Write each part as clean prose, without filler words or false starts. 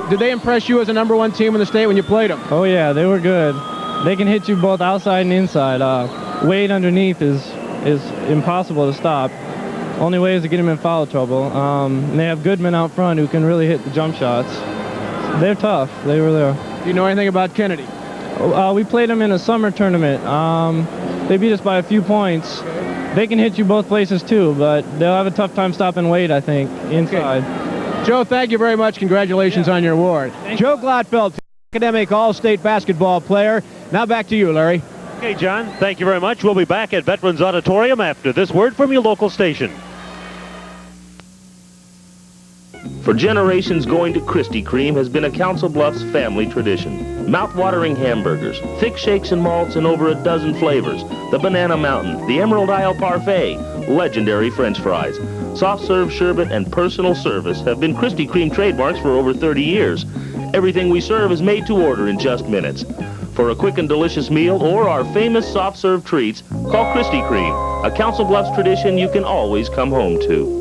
Did they impress you as a #1 team in the state when you played them? Oh yeah, they were good. They can hit you both outside and inside. Wade underneath is impossible to stop. Only way is to get him in foul trouble. And they have good men out front who can really hit the jump shots. They're tough. They were there. Do you know anything about Kennedy? We played them in a summer tournament. They beat us by a few points. They can hit you both places too, but they'll have a tough time stopping Wade, I think, inside. Okay. Joe, thank you very much. Congratulations on your award. Joe Glotfeld, academic All-State basketball player. Now back to you, Larry. Okay, John, thank you very much. We'll be back at Veterans Auditorium after this word from your local station. For generations, going to Krispy Kreme has been a Council Bluffs family tradition. Mouth-watering hamburgers, thick shakes and malts in over a dozen flavors, the Banana Mountain, the Emerald Isle Parfait, legendary French fries. Soft serve sherbet and personal service have been Krispy Kreme trademarks for over 30 years. Everything we serve is made to order in just minutes. For a quick and delicious meal or our famous soft serve treats, call Krispy Kreme, a Council Bluffs tradition you can always come home to.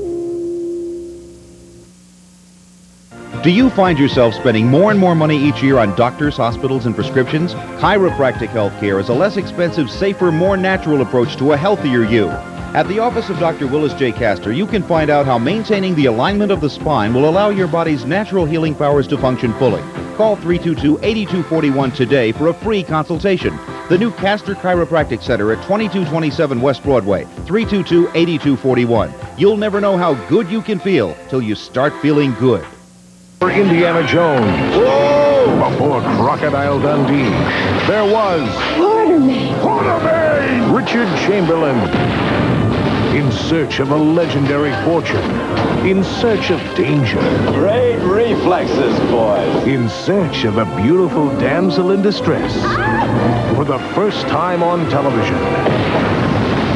Do you find yourself spending more and more money each year on doctors, hospitals, and prescriptions? Chiropractic health care is a less expensive, safer, more natural approach to a healthier you. At the office of Dr. Willis J. Castor, you can find out how maintaining the alignment of the spine will allow your body's natural healing powers to function fully. Call 322-8241 today for a free consultation. The new Castor Chiropractic Center at 2227 West Broadway, 322-8241. You'll never know how good you can feel till you start feeling good. For Indiana Jones. Whoa! Before Crocodile Dundee, there was Quartermain! Richard Chamberlain. In search of a legendary fortune. In search of danger. Great reflexes, boys. In search of a beautiful damsel in distress. For the first time on television,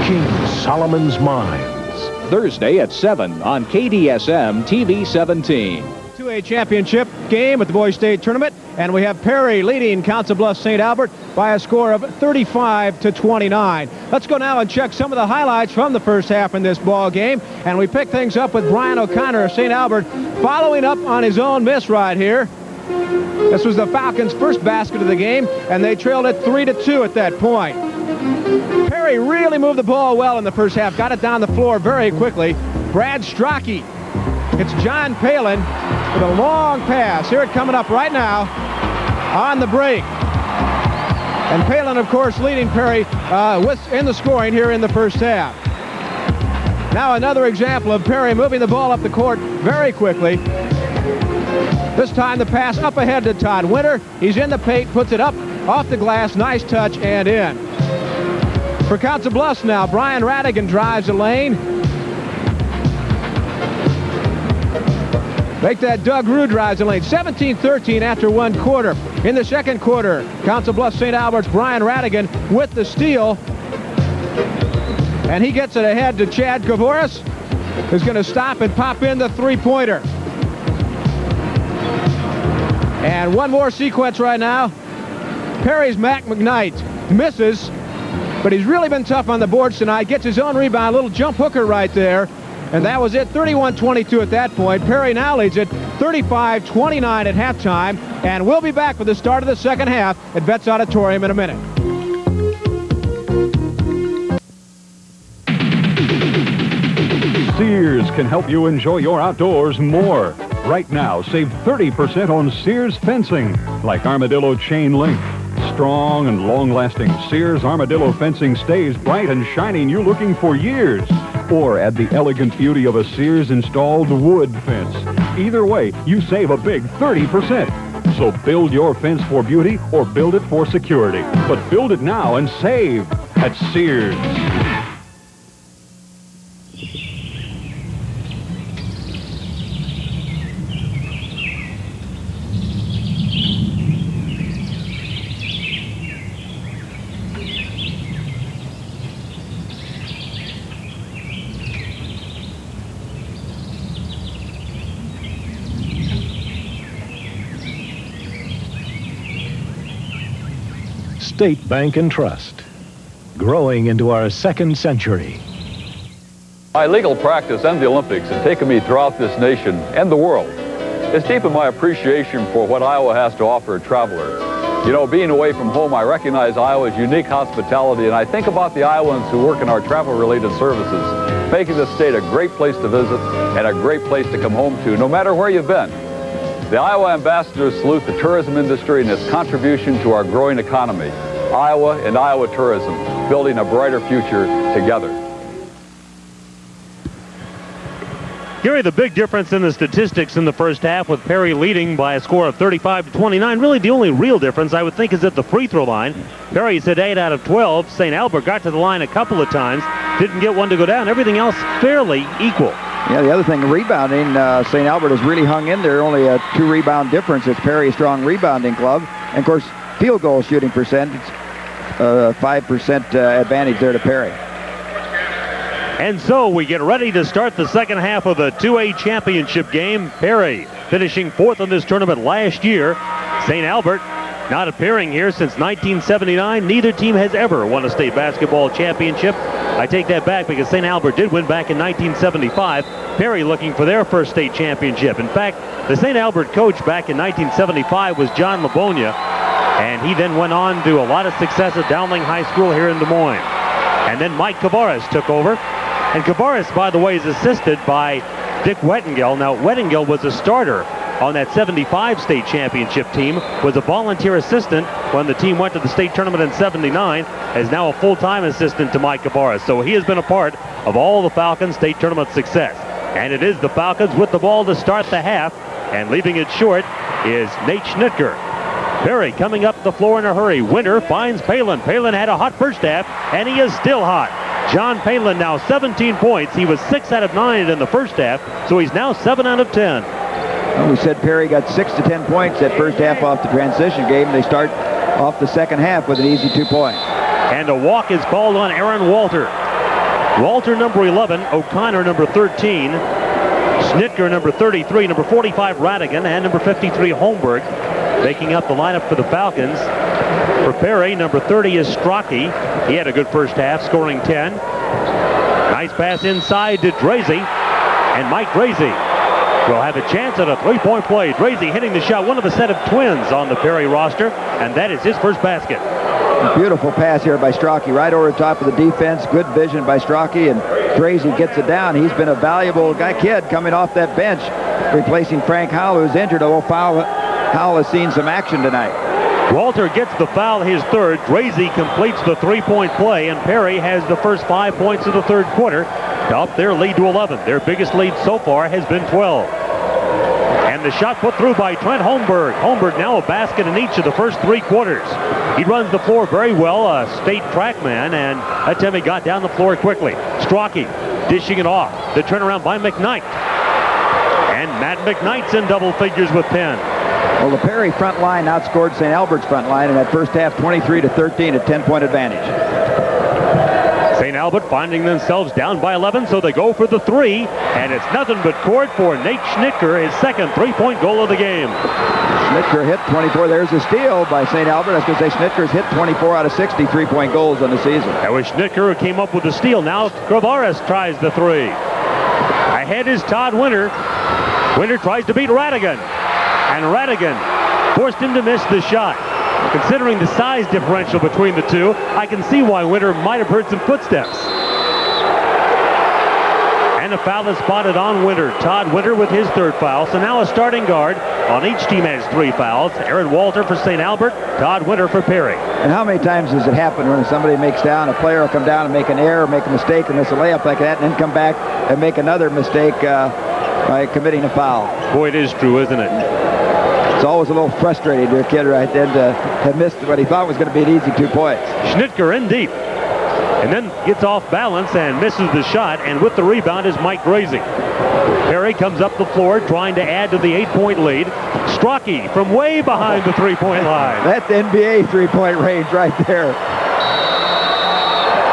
King Solomon's Mines. Thursday at 7 on KDSM TV 17. 2A championship game at the Boys State Tournament, and we have Perry leading Council Bluffs St. Albert by a score of 35-29. Let's go now and check some of the highlights from the first half in this ball game, and we pick things up with Brian O'Connor of St. Albert following up on his own miss right here. This was the Falcons' first basket of the game, and they trailed it 3-2 at that point. Perry really moved the ball well in the first half, got it down the floor very quickly. Brad Strachey. It's John Palin with a long pass. Here it coming up right now on the break. And Palin, of course, leading Perry in the scoring here in the first half. Now another example of Perry moving the ball up the court very quickly. This time the pass up ahead to Todd Winter. He's in the paint, puts it up off the glass. Nice touch and in. For Council Bluffs now, Brian Radigan drives the lane. Make that Doug Rue drives the lane. 17-13 after one quarter. In the second quarter, Council Bluffs St. Albert's Brian Radigan with the steal. And he gets it ahead to Chad Kavoris, who's going to stop and pop in the three-pointer. And one more sequence right now. Perry's Mac McKnight misses, but he's really been tough on the boards tonight. Gets his own rebound, a little jump hooker right there. And that was it, 31-22 at that point. Perry now leads it 35-29 at halftime. And we'll be back for the start of the second half at Vets Auditorium in a minute. Sears can help you enjoy your outdoors more. Right now, save 30% on Sears fencing, like Armadillo Chain Link. Strong and long-lasting Sears Armadillo fencing stays bright and shining you're looking for years. Or add the elegant beauty of a Sears installed wood fence. Either way, you save a big 30%. So build your fence for beauty or build it for security. But build it now and save at Sears. State Bank and Trust, growing into our second century. My legal practice and the Olympics have taken me throughout this nation and the world. It's deep in my appreciation for what Iowa has to offer travelers. You know, being away from home, I recognize Iowa's unique hospitality, and I think about the Iowans who work in our travel-related services, making this state a great place to visit and a great place to come home to, no matter where you've been. The Iowa ambassadors salute the tourism industry and its contribution to our growing economy. Iowa and Iowa tourism, building a brighter future together. Gary, the big difference in the statistics in the first half with Perry leading by a score of 35-29. Really, the only real difference, I would think, is at the free throw line. Perry's hit 8 out of 12. St. Albert got to the line a couple of times, didn't get one to go down. Everything else fairly equal. Yeah, the other thing, rebounding, St. Albert has really hung in there. Only a 2-rebound difference. It's Perry's strong rebounding club. And, of course, field goal shooting percentage, 5% advantage there to Perry. And so we get ready to start the second half of the 2A championship game. Perry finishing 4th in this tournament last year. St. Albert not appearing here since 1979. Neither team has ever won a state basketball championship. I take that back because St. Albert did win back in 1975. Perry looking for their first state championship. In fact, the St. Albert coach back in 1975 was John Labonia, and he then went on to a lot of success at Dowling High School here in Des Moines. And then Mike Kavaris took over. And Kavaris, by the way, is assisted by Dick Wettingell. Now, Wettingell was a starter on that 75 state championship team, was a volunteer assistant when the team went to the state tournament in 79, is now a full-time assistant to Mike Kavaris. So he has been a part of all the Falcons state tournament success. And it is the Falcons with the ball to start the half, and leaving it short is Nate Schnitker. Perry coming up the floor in a hurry. Winter finds Palin. Palin had a hot first half, and he is still hot. John Palin now 17 points. He was 6 out of 9 in the first half, so he's now 7 out of 10. Well, we said Perry got 6 to 10 points that first half off the transition game. They start off the second half with an easy 2 points. And a walk is called on Aaron Walter. Walter, number 11, O'Connor, number 13, Schnitker, number 33, number 45, Radigan, and number 53, Holmberg, making up the lineup for the Falcons. For Perry, number 30 is Strachey. He had a good first half, scoring 10. Nice pass inside to Drazy. And Mike Drazy will have a chance at a three-point play. Drazy hitting the shot, one of a set of twins on the Perry roster, and that is his first basket. A beautiful pass here by Strachey, right over the top of the defense. Good vision by Strachey, and Drazy gets it down. He's been a valuable kid coming off that bench, replacing Frank Howell, who's injured, although Howell has seen some action tonight. Walter gets the foul, his third. Drazy completes the three-point play, and Perry has the first 5 points of the third quarter to up their lead to 11. Their biggest lead so far has been 12. And the shot put through by Trent Holmberg. Holmberg now a basket in each of the first 3 quarters. He runs the floor very well, a state track man, and that time he got down the floor quickly. Strachey dishing it off. The turnaround by McKnight. And Matt McKnight's in double figures with 10. Well, the Perry front line outscored St. Albert's front line in that first half, 23 to 13, a 10-point advantage. St. Albert finding themselves down by 11, so they go for the three, and it's nothing but court for Nate Schnitker, his second three-point goal of the game. Schnitker hit 24. There's a steal by St. Albert. I was going to say Schnitker's hit 24 out of 60 three-point goals on the season. That was Schnitker who came up with the steal. Now Kavaris tries the three. Ahead is Todd Winter. Winter tries to beat Radigan. And Radigan forced him to miss the shot. Considering the size differential between the two, I can see why Winter might have heard some footsteps. And a foul is spotted on Winter. Todd Winter with his third foul. So now a starting guard on each team has 3 fouls. Aaron Walter for St. Albert, Todd Winter for Perry. And how many times does it happen when somebody makes down, a player will come down and make an error, make a mistake, and miss a layup like that, and then come back and make another mistake by committing a foul? Boy, it is true, isn't it? It's always a little frustrating to a kid right then to have missed what he thought was going to be an easy 2 points. Schnitker in deep. And then gets off balance and misses the shot. And with the rebound is Mike Drazy. Perry comes up the floor trying to add to the 8-point lead. Strachey from way behind the 3-point line. That's NBA 3-point range right there.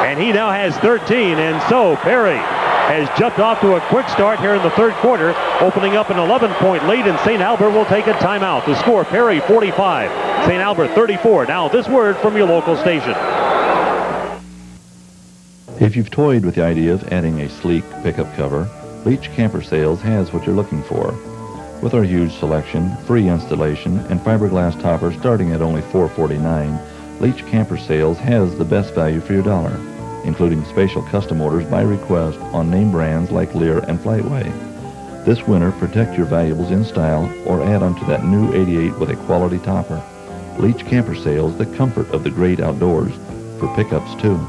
And he now has 13. And so Perry has jumped off to a quick start here in the third quarter, opening up an 11-point lead, and St. Albert will take a timeout. The score, Perry 45, St. Albert 34. Now this word from your local station. If you've toyed with the idea of adding a sleek pickup cover, Leach Camper Sales has what you're looking for. With our huge selection, free installation, and fiberglass toppers starting at only $4.49, Leach Camper Sales has the best value for your dollar, including special custom orders by request on name brands like Lear and Flightway. This winter, protect your valuables in style or add on to that new 88 with a quality topper. Leach Camper Sales, the comfort of the great outdoors, for pickups too.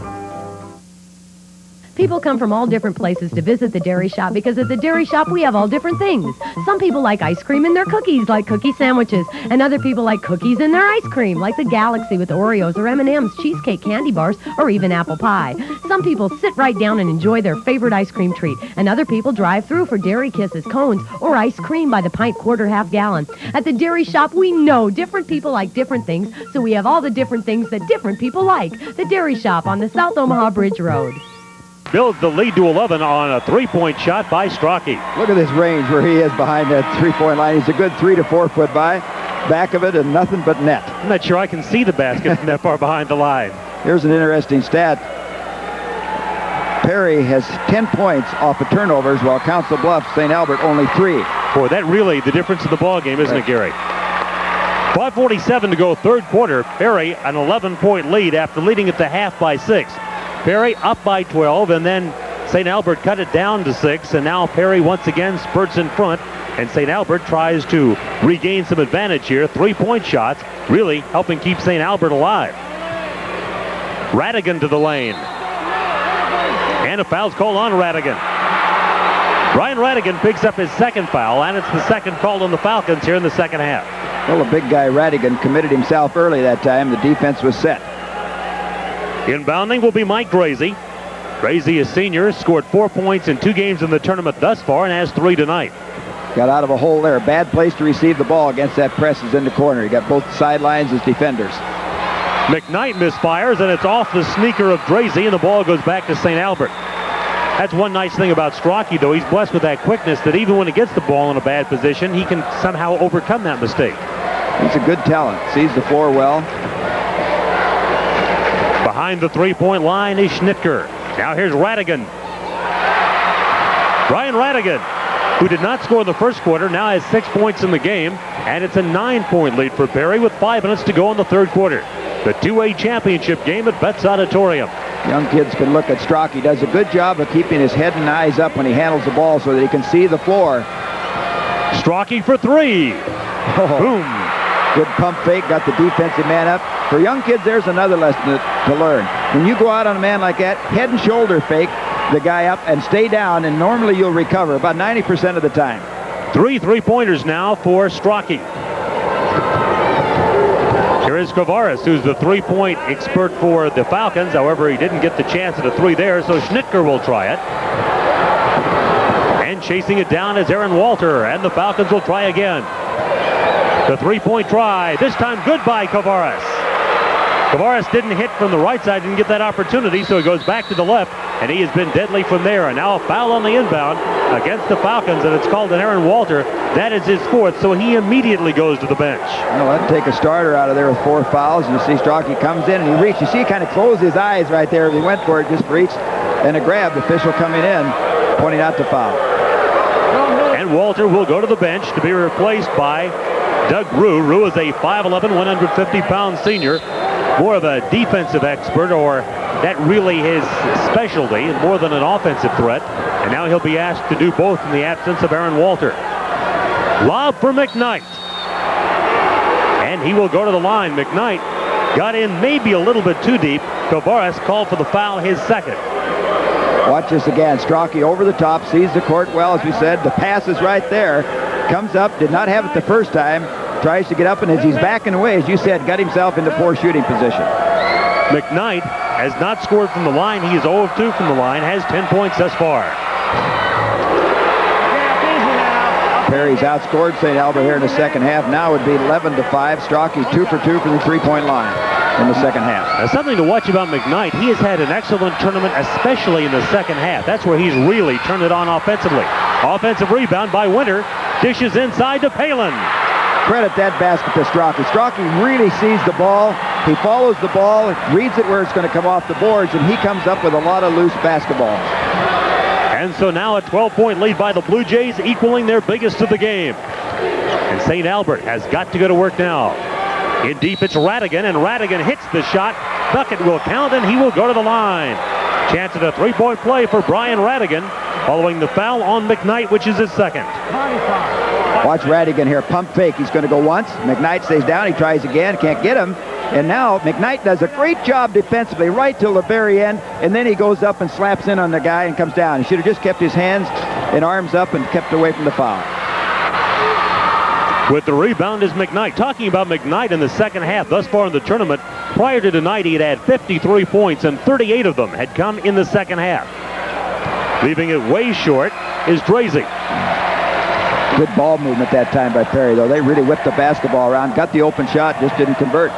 People come from all different places to visit the dairy shop because at the dairy shop we have all different things. Some people like ice cream in their cookies, like cookie sandwiches, and other people like cookies in their ice cream, like the Galaxy with Oreos or M&M's, cheesecake candy bars, or even apple pie. Some people sit right down and enjoy their favorite ice cream treat, and other people drive through for Dairy Kisses, cones, or ice cream by the pint, quarter, half gallon. At the dairy shop, we know different people like different things, so we have all the different things that different people like. The dairy shop on the South Omaha Bridge Road. Builds the lead to 11 on a three-point shot by Strachey. Look at this range where he is behind that three-point line. He's a good 3 to 4 foot by. Back of it and nothing but net. I'm not sure I can see the basket from that far behind the line. Here's an interesting stat. Perry has 10 points off of turnovers, while Council Bluffs, St. Albert, only 3. Boy, that really the difference in the ball game, isn't it, Gary? 5:47 to go, third quarter. Perry an 11-point lead after leading at the half by 6. Perry up by 12, and then St. Albert cut it down to 6, and now Perry once again spurts in front, and St. Albert tries to regain some advantage here. 3-point shots really helping keep St. Albert alive. Radigan to the lane. And a foul's called on Radigan. Brian Radigan picks up his second foul, and it's the second called on the Falcons here in the second half. Well, the big guy Radigan committed himself early that time. The defense was set. Inbounding will be Mike Gracie. Gracie is senior, scored 4 points in 2 games in the tournament thus far and has 3 tonight. Got out of a hole there. Bad place to receive the ball against that press is in the corner. He got both sidelines as defenders. McKnight misfires, and it's off the sneaker of Gracie, and the ball goes back to St. Albert. That's one nice thing about Strachey, though. He's blessed with that quickness that even when he gets the ball in a bad position, he can somehow overcome that mistake. He's a good talent. Sees the floor well. Behind the three-point line is Schnitker. Now here's Radigan. Brian Radigan, who did not score in the first quarter, now has 6 points in the game, and it's a 9-point lead for Perry with 5 minutes to go in the third quarter. The 2A championship game at Betts Auditorium. Young kids can look at Strachey. He does a good job of keeping his head and eyes up when he handles the ball so that he can see the floor. Strachey for 3. Oh. Boom. Good pump fake, got the defensive man up. For young kids, there's another lesson to learn. When you go out on a man like that, head and shoulder fake the guy up and stay down, and normally you'll recover about 90% of the time. 3 3-pointers now for Strachey. Here is Kavaris, who's the 3-point expert for the Falcons. However, he didn't get the chance at a 3 there, so Schnitker will try it. And chasing it down is Aaron Walter, and the Falcons will try again. The 3-point try, this time good by Kavaris. Kavaris didn't hit from the right side, didn't get that opportunity, so he goes back to the left, and he has been deadly from there. And now a foul on the inbound against the Falcons, and it's called an Aaron Walter. That is his 4th, so he immediately goes to the bench. Well, that'd take a starter out of there with 4 fouls. You see Strachey comes in and he reached. You see he kind of closed his eyes right there. He went for it, just reached, and a grab. The official coming in, pointing out the foul. And Walter will go to the bench to be replaced by Doug Rue. Rue is a 5'11", 150-pound senior. More of a defensive expert, or that really his specialty, more than an offensive threat. And now he'll be asked to do both in the absence of Aaron Walter. Lob for McKnight. And he will go to the line. McKnight got in maybe a little bit too deep. Kavaris called for the foul, his 2nd. Watch this again. Strachey over the top, sees the court well, as we said. The pass is right there. Comes up, did not have it the first time. Tries to get up, and as he's backing away, as you said, got himself into poor shooting position. McKnight has not scored from the line. He is 0 of 2 from the line, has 10 points thus far. Perry's outscored St. Albert here in the second half. Now it would be 11-5. Strachey 2 for 2 from the three-point line in the second half. Now, something to watch about McKnight, he has had an excellent tournament, especially in the second half. That's where he's really turned it on offensively. Offensive rebound by Winter. Dishes inside to Palin. Credit that basket to Strachey. Strachey really sees the ball. He follows the ball, reads it where it's going to come off the boards, and he comes up with a lot of loose basketballs. And so now a 12-point lead by the Blue Jays, equaling their biggest of the game. And St. Albert has got to go to work now. In deep, it's Radigan, and Radigan hits the shot. Bucket will count, and he will go to the line. Chance at a three-point play for Brian Radigan, following the foul on McKnight, which is his second. Watch Radigan here, pump fake. He's going to go once. McKnight stays down. He tries again, can't get him. And now McKnight does a great job defensively right till the very end, and then he goes up and slaps in on the guy and comes down. He should have just kept his hands and arms up and kept away from the foul. With the rebound is McKnight. Talking about McKnight in the second half thus far in the tournament, prior to tonight he had 53 points, and 38 of them had come in the second half. Leaving it way short is Drazy. Good ball movement that time by Perry, though. They really whipped the basketball around, got the open shot, just didn't convert.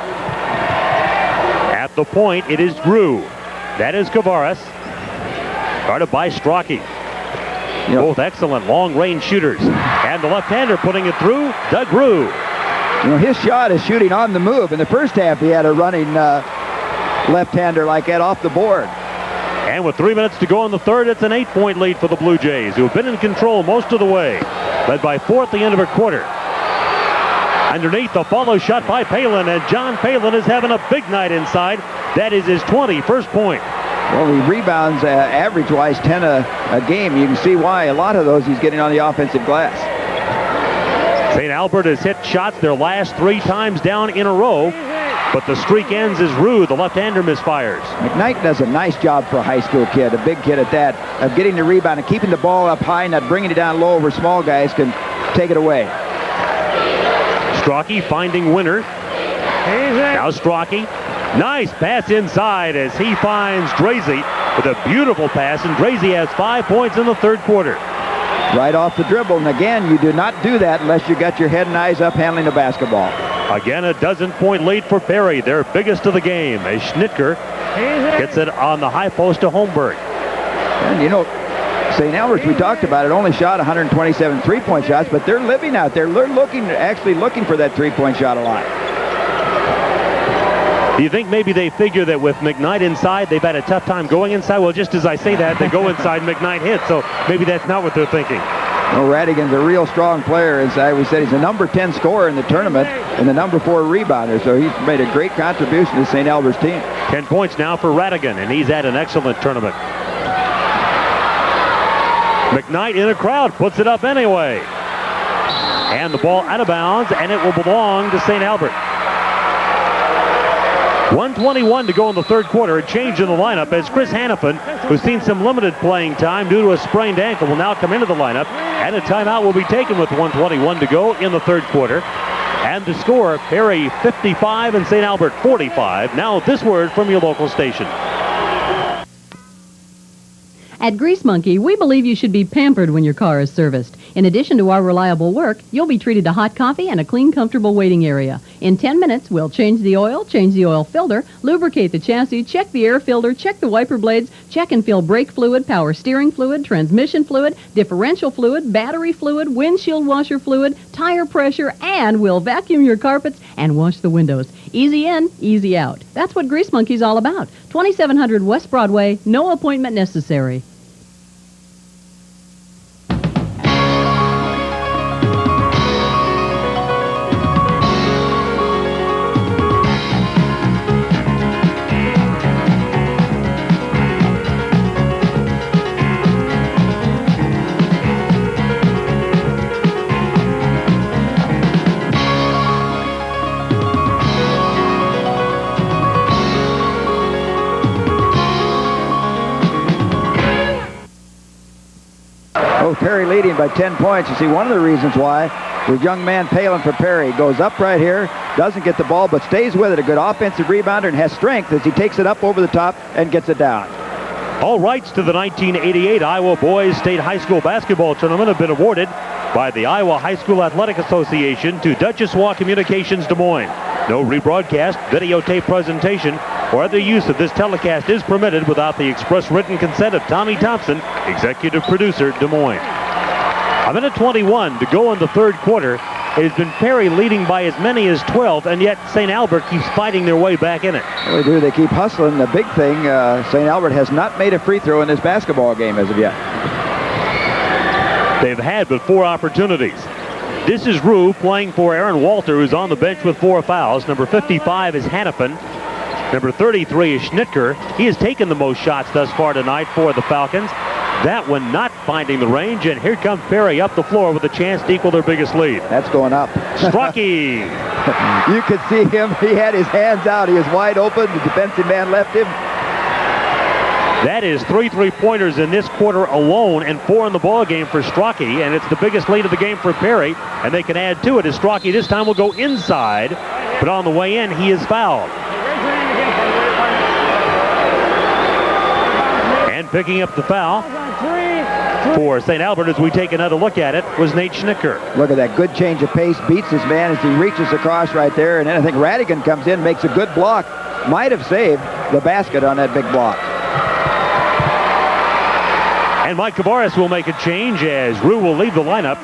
At the point, it is Drew. That is Kavares. Guarded by Strachey. Both excellent long-range shooters. And the left-hander putting it through, Doug Rue. You know, his shot is shooting on the move. In the first half, he had a running left-hander like that off the board. And with 3 minutes to go in the third, it's an 8-point lead for the Blue Jays, who have been in control most of the way. Led by 4 at the end of a quarter. Underneath, the follow shot by Palin, and John Palin is having a big night inside. That is his 21st point. Well, he rebounds average-wise 10 a game. You can see why. A lot of those he's getting on the offensive glass. St. Albert has hit shots their last 3 times down in a row, but the streak ends as Rue, the left-hander, misfires. McKnight does a nice job for a high school kid, a big kid at that, of getting the rebound and keeping the ball up high, not bringing it down low where small guys can take it away. Strachey finding Winter. Now Strachey. Nice pass inside as he finds Drazy with a beautiful pass, and Drazy has 5 points in the third quarter. Right off the dribble, and again, you do not do that unless you got your head and eyes up handling the basketball. Again, a dozen-point lead for Perry, their biggest of the game, as Schnitker gets it on the high post to Holmberg. And you know, St. Albert's, we talked about it, only shot 127 three-point shots, but they're living out there. They're actually looking for that three-point shot a lot. Do you think maybe they figure that with McKnight inside, they've had a tough time going inside? Well, just as I say that, they go inside, McKnight hits, so maybe that's not what they're thinking. Well, Radigan's a real strong player. As we said, he's a number 10 scorer in the tournament and the number 4 rebounder, so he's made a great contribution to St. Albert's team. 10 points now for Radigan, and he's had an excellent tournament. McKnight in a crowd puts it up anyway. And the ball out of bounds, and it will belong to St. Albert. 1:21 to go in the third quarter. A change in the lineup as Chris Hannafin, who's seen some limited playing time due to a sprained ankle, will now come into the lineup. And a timeout will be taken with 1:21 to go in the third quarter. And the score, Perry 55 and St. Albert 45. Now this word from your local station. At Grease Monkey, we believe you should be pampered when your car is serviced. In addition to our reliable work, you'll be treated to hot coffee and a clean, comfortable waiting area. In 10 minutes, we'll change the oil filter, lubricate the chassis, check the air filter, check the wiper blades, check and fill brake fluid, power steering fluid, transmission fluid, differential fluid, battery fluid, windshield washer fluid, tire pressure, and we'll vacuum your carpets and wash the windows. Easy in, easy out. That's what Grease Monkey's all about. 2700 West Broadway, no appointment necessary. Perry leading by 10 points. You see, one of the reasons why the young man Palin for Perry goes up right here, doesn't get the ball, but stays with it. A good offensive rebounder and has strength as he takes it up over the top and gets it down. All rights to the 1988 Iowa Boys State High School Basketball Tournament have been awarded by the Iowa High School Athletic Association to Duchossois Communications Des Moines. No rebroadcast, videotape presentation, or other use of this telecast is permitted without the express written consent of Tommy Thompson, executive producer, Des Moines. A minute 21 to go in the third quarter. It has been Perry leading by as many as 12, and yet St. Albert keeps fighting their way back in it. Well, they do. They keep hustling. The big thing, St. Albert has not made a free throw in this basketball game as of yet. They've had but 4 opportunities. This is Rue playing for Aaron Walter, who's on the bench with 4 fouls. Number 55 is Hannafin. Number 33 is Schnitker. He has taken the most shots thus far tonight for the Falcons. That one not finding the range, and here comes Perry up the floor with a chance to equal their biggest lead. That's going up. Strachey. You could see him. He had his hands out. He was wide open. The defensive man left him. That is 3 3-pointers in this quarter alone and 4 in the ball game for Strachey, and it's the biggest lead of the game for Perry, and they can add to it as Strachey this time will go inside, but on the way in he is fouled. And picking up the foul for St. Albert as we take another look at it was Nate Schnitker. Look at that good change of pace, beats his man as he reaches across right there, and then I think Radigan comes in, makes a good block. Might have saved the basket on that big block. And Mike Kavaris will make a change as Rue will leave the lineup.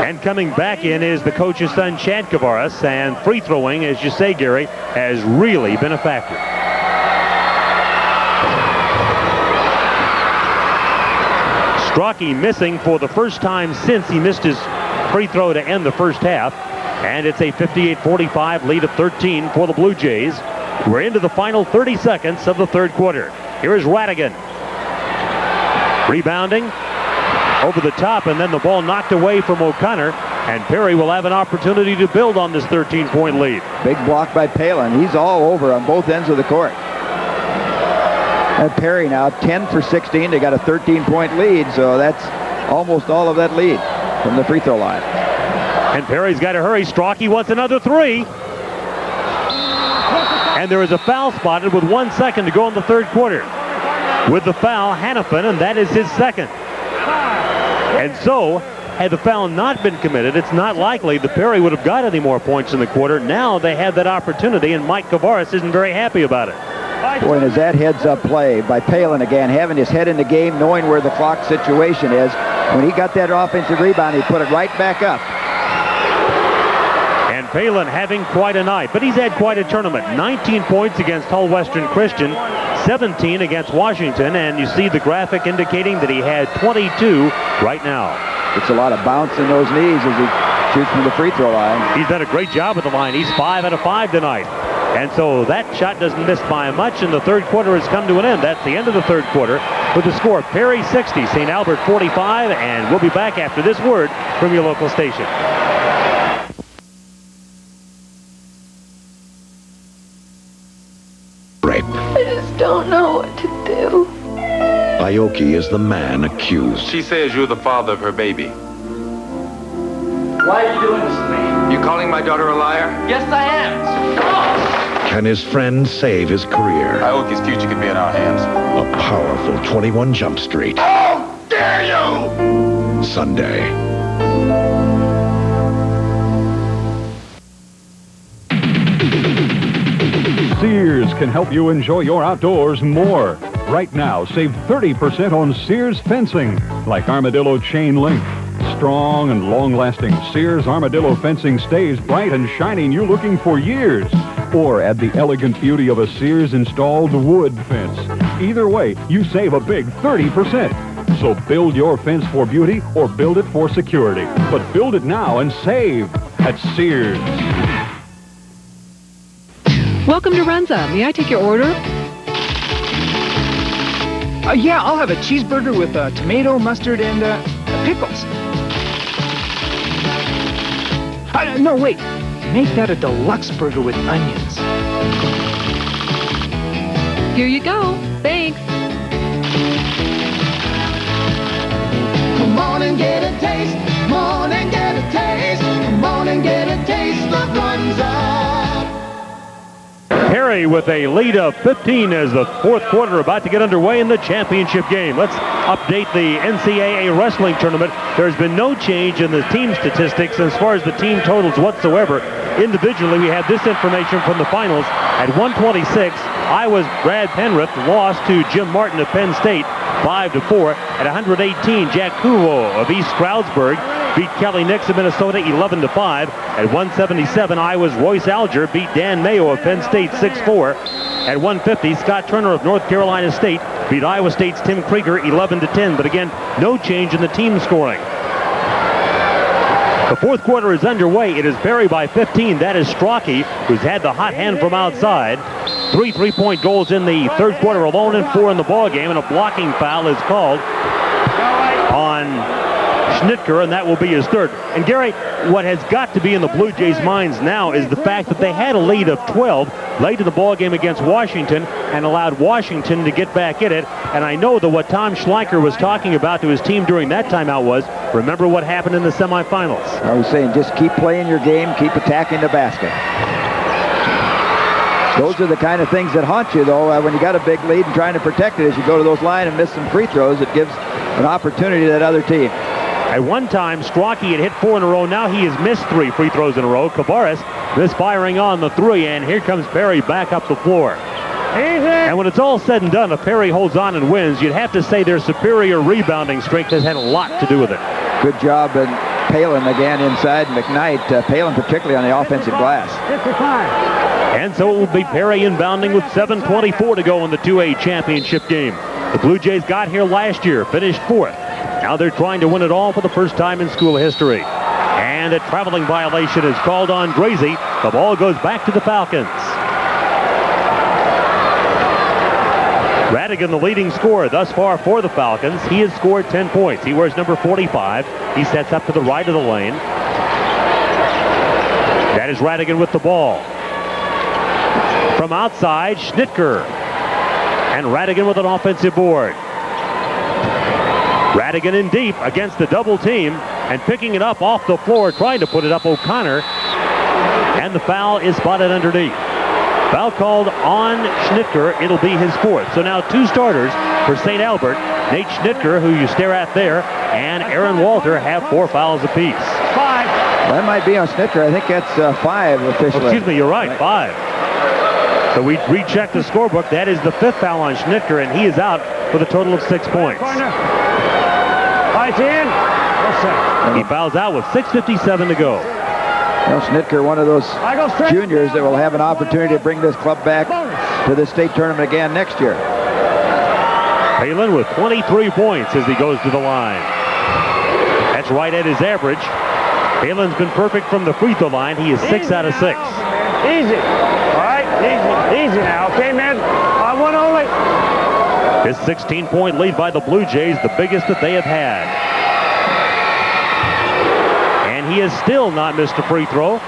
And coming back in is the coach's son, Chad Kavaris, and free throwing, as you say, Gary, has really been a factor. Strachey missing for the first time since he missed his free throw to end the first half. And it's a 58-45 lead of 13 for the Blue Jays. We're into the final 30 seconds of the third quarter. Here is Radigan. Rebounding over the top, and then the ball knocked away from O'Connor, and Perry will have an opportunity to build on this 13-point lead. Big block by Palin. He's all over on both ends of the court. And Perry now 10 for 16. They got a 13-point lead, so that's almost all of that lead from the free throw line. And Perry's got to hurry. Strachey wants another 3. And there is a foul spotted with 1 second to go in the third quarter. With the foul, Hannafin, and that is his second. And so, had the foul not been committed, it's not likely that Perry would have got any more points in the quarter. Now they have that opportunity, and Mike Kavaris isn't very happy about it. Boy, and is that heads-up play by Palin again, having his head in the game, knowing where the clock situation is. When he got that offensive rebound, he put it right back up. And Palin having quite a night, but he's had quite a tournament. 19 points against Hull Western Christian, 17 against Washington, and you see the graphic indicating that he had 22 right now. It's a lot of bounce in those knees as he shoots from the free throw line. He's done a great job at the line. He's 5 out of 5 tonight. And so that shot doesn't miss by much, and the third quarter has come to an end. That's the end of the third quarter with the score Perry 60, St. Albert 45, and we'll be back after this word from your local station. Rape. I just don't know what to do. Aoki is the man accused. She says you're the father of her baby. Why are you doing this to me? You calling my daughter a liar? Yes, I am. Can his friend save his career? Aoki's future could be in our hands. A powerful 21 Jump Street. How dare you! Sunday. Sears can help you enjoy your outdoors more. Right now, save 30% on Sears fencing, like Armadillo Chain Link. Strong and long-lasting Sears Armadillo fencing stays bright and shining you looking for years. Or add the elegant beauty of a Sears installed wood fence. Either way, you save a big 30%. So build your fence for beauty or build it for security. But build it now and save at Sears. Welcome to Runza. May I take your order? Yeah, I'll have a cheeseburger with tomato, mustard, and pickles. No, wait. Make that a deluxe burger with onions. Here you go. Thanks. Come on and get a taste. Come on and get a taste. Come on and get a taste of Runza. Perry with a lead of 15 as the fourth quarter about to get underway in the championship game. Let's update the NCAA wrestling tournament. There's been no change in the team statistics as far as the team totals whatsoever. Individually, we have this information from the finals. At 126, Iowa's Brad Penrith lost to Jim Martin of Penn State 5-4. At 118, Jack Kuho of East Stroudsburg beat Kelly Nix of Minnesota 11-5. At 177, Iowa's Royce Alger beat Dan Mayo of Penn State 6-4. At 150, Scott Turner of North Carolina State beat Iowa State's Tim Krieger 11-10. But again, no change in the team scoring. The fourth quarter is underway. It is Perry by 15. That is Strachey, who's had the hot hand from outside. 3 3-point goals in the third quarter alone and 4 in the ball game, and a blocking foul is called on Schnitker, and that will be his third. And Gary, what has got to be in the Blue Jays' minds now is the fact that they had a lead of 12 late in the ball game against Washington and allowed Washington to get back in it. And I know that what Tom Schleicher was talking about to his team during that timeout was, remember what happened in the semifinals. I was saying, just keep playing your game, keep attacking the basket. Those are the kind of things that haunt you, though, when you got a big lead and trying to protect it. As you go to those line and miss some free throws, it gives an opportunity to that other team. At one time, Strachey had hit 4 in a row. Now he has missed 3 free throws in a row. Kavaris misfiring on the 3, and here comes Perry back up the floor. And when it's all said and done, if Perry holds on and wins, you'd have to say their superior rebounding strength has had a lot to do with it. Good job, and Palin again inside. McKnight, Palin particularly on the offensive glass. 55. And so it will be Perry inbounding with 7:24 to go in the 2A championship game. The Blue Jays got here last year, finished 4th. Now they're trying to win it all for the first time in school history. And a traveling violation is called on Gracie. The ball goes back to the Falcons. Radigan, the leading scorer thus far for the Falcons. He has scored 10 points. He wears number 45. He sets up to the right of the lane. That is Radigan with the ball. From outside, Schnitker. And Radigan with an offensive board. Radigan in deep against the double team and picking it up off the floor, trying to put it up O'Connor. And the foul is spotted underneath. Foul called on Schnitker. It'll be his 4th. So now 2 starters for St. Albert. Nate Schnitker, who you stare at there, and Aaron Walter have 4 fouls apiece. 5. That might be on Schnitker. I think that's 5 officially. Oh, excuse me, you're right, 5. So we rechecked the scorebook. That is the 5th foul on Schnitker, and he is out with a total of 6 points. He fouls out with 6:57 to go. Well, Schnitker, one of those juniors that will have an opportunity to bring this club back to the state tournament again next year. Palin with 23 points as he goes to the line. That's right at his average. Palin's been perfect from the free throw line. He is 6 out of 6. Easy. All right, easy now. Okay, man. I want only. His 16-point lead by the Blue Jays, the biggest that they have had. And he has still not missed a free throw.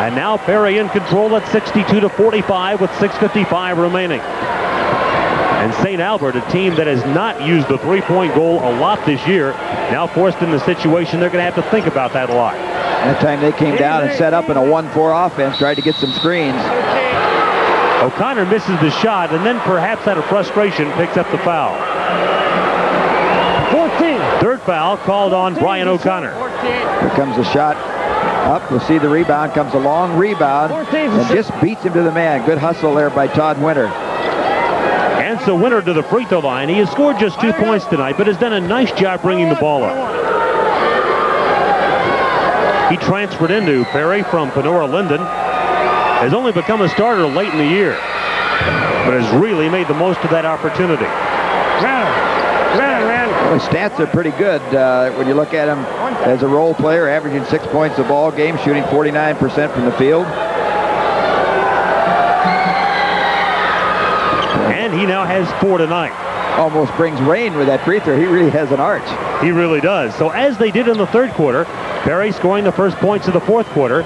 And now Perry in control at 62-45 with 6:55 remaining. And St. Albert, a team that has not used the three-point goal a lot this year, now forced in the situation they're going to have to think about that a lot. That time they came down and set up in a 1-4 offense, tried to get some screens. O'Connor misses the shot, and then perhaps out of frustration picks up the foul. 14. Third foul called on Brian O'Connor. Here comes the shot up. We'll see the rebound. Comes a long rebound and just beats him to the man. Good hustle there by Todd Winter. And so Winter to the free throw line. He has scored just 2 points tonight, but has done a nice job bringing the ball up. He transferred into Perry from Panora Linden. Has only become a starter late in the year, but has really made the most of that opportunity. Well, his stats are pretty good when you look at him as a role player, averaging 6 points a ball game, shooting 49% from the field. And he now has 4 tonight. Almost brings rain with that free throw. He really has an arch. He really does. So as they did in the third quarter, Perry scoring the first points of the fourth quarter.